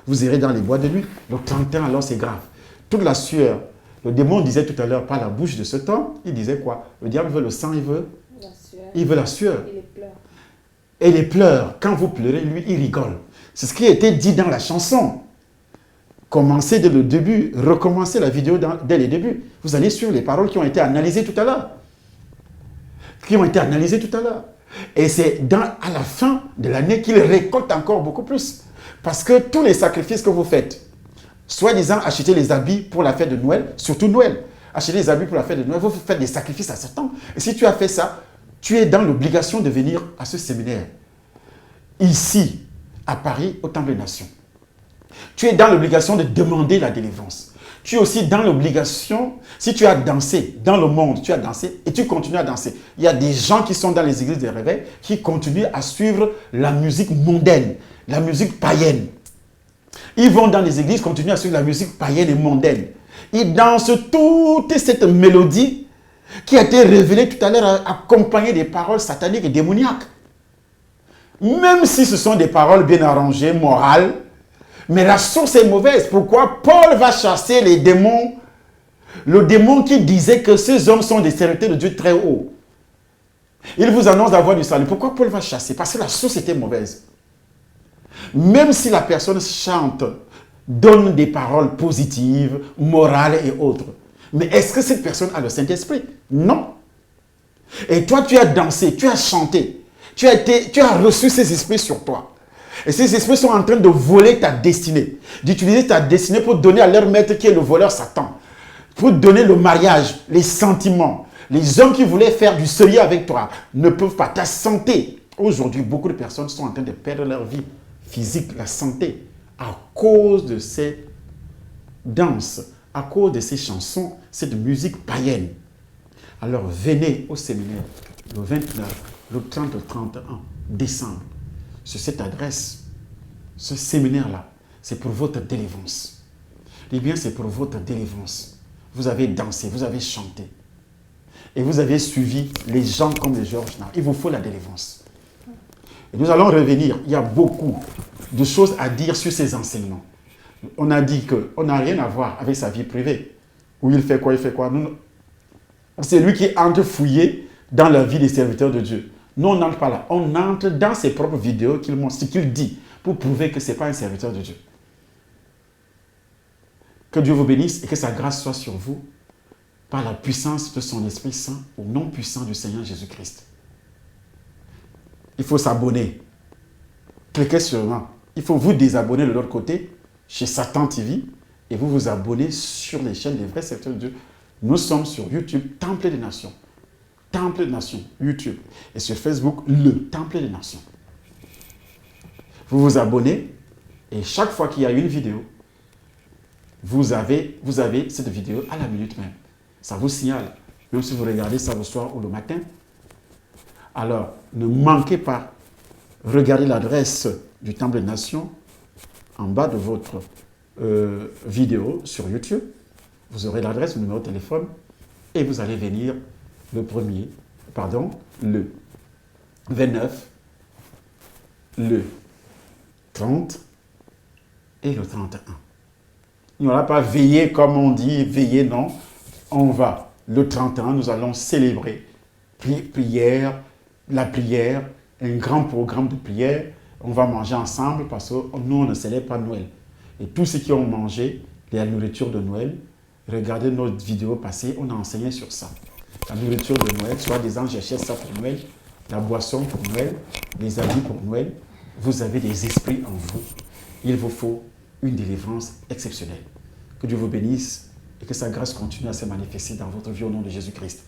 Speaker 1: vous irez dans les boîtes de nuit. Le 31, alors c'est grave. Toute la sueur. Le démon disait tout à l'heure, par la bouche de ce temps, il disait quoi? Le diable veut le sang, il veut la sueur.
Speaker 3: Et les pleurs.
Speaker 1: Et les pleurs. Quand vous pleurez, lui, il rigole. C'est ce qui a été dit dans la chanson. Commencez dès le début, recommencez la vidéo dès le début. Vous allez suivre les paroles qui ont été analysées tout à l'heure. Et c'est à la fin de l'année qu'il récolte encore beaucoup plus. Parce que tous les sacrifices que vous faites, soi-disant acheter les habits pour la fête de Noël, surtout Noël, acheter les habits pour la fête de Noël, vous faites des sacrifices à Satan. Et si tu as fait ça, tu es dans l'obligation de venir à ce séminaire. Ici, à Paris, au Temple des Nations. Tu es dans l'obligation de demander la délivrance. Tu es aussi dans l'obligation, si tu as dansé dans le monde, tu as dansé et tu continues à danser. Il y a des gens qui sont dans les églises de réveil qui continuent à suivre la musique mondaine, la musique païenne. Ils vont dans les églises, continuent à suivre la musique païenne et mondaine. Ils dansent toute cette mélodie qui a été révélée tout à l'heure, accompagnée des paroles sataniques et démoniaques. Même si ce sont des paroles bien arrangées, morales, mais la source est mauvaise. Pourquoi Paul va chasser les démons? Le démon qui disait que ces hommes sont des serviteurs de Dieu très haut. Il vous annonce d'avoir du salut. Pourquoi Paul va chasser? Parce que la source était mauvaise. Même si la personne chante, donne des paroles positives, morales et autres. Mais est-ce que cette personne a le Saint-Esprit? Non. Et toi, tu as dansé, tu as chanté, tu as reçu ces esprits sur toi. Et ces esprits sont en train de voler ta destinée, d'utiliser ta destinée pour donner à leur maître qui est le voleur Satan, pour donner le mariage, les sentiments. Les hommes qui voulaient faire du sérieux avec toi ne peuvent pas. Ta santé. Aujourd'hui, beaucoup de personnes sont en train de perdre leur vie physique, la santé, à cause de ces danses, à cause de ces chansons, cette musique païenne. Alors venez au séminaire le 29, le 30, le 31 décembre. Sur cette adresse, ce séminaire-là, c'est pour votre délivrance. Eh bien, c'est pour votre délivrance. Vous avez dansé, vous avez chanté. Et vous avez suivi les gens comme les Georges. Il vous faut la délivrance. Et nous allons revenir. Il y a beaucoup de choses à dire sur ces enseignements. On a dit qu'on n'a rien à voir avec sa vie privée. Où il fait quoi, il fait quoi. C'est lui qui entre fouiller dans la vie des serviteurs de Dieu. Nous, on n'entre pas là. On entre dans ses propres vidéos qu'il montre, ce qu'il dit, pour prouver que ce n'est pas un serviteur de Dieu. Que Dieu vous bénisse et que sa grâce soit sur vous par la puissance de son Esprit Saint au nom puissant du Seigneur Jésus-Christ. Il faut s'abonner. Cliquez sur moi. Il faut vous désabonner de l'autre côté, chez Satan TV, et vous vous abonnez sur les chaînes des vrais serviteurs de Dieu. Nous sommes sur YouTube, Temple des Nations. Temple des Nations, YouTube. Et sur Facebook, le Temple des Nations. Vous vous abonnez, et chaque fois qu'il y a une vidéo, vous avez cette vidéo à la minute même. Ça vous signale. Même si vous regardez ça le soir ou le matin. Alors, ne manquez pas. Regardez l'adresse du Temple des Nations en bas de votre vidéo sur YouTube. Vous aurez l'adresse, le numéro de téléphone et vous allez venir le 29, le 30 et le 31. Il n'y aura pas veiller comme on dit, veiller, non. On va, le 31, nous allons célébrer la prière, un grand programme de prière. On va manger ensemble parce que nous, on ne célèbre pas Noël. Et tous ceux qui ont mangé la nourriture de Noël, regardez notre vidéo passée, on a enseigné sur ça. La nourriture de Noël, soit des anges j'achète ça pour Noël, la boisson pour Noël, les habits pour Noël. Vous avez des esprits en vous. Il vous faut une délivrance exceptionnelle. Que Dieu vous bénisse et que sa grâce continue à se manifester dans votre vie au nom de Jésus-Christ.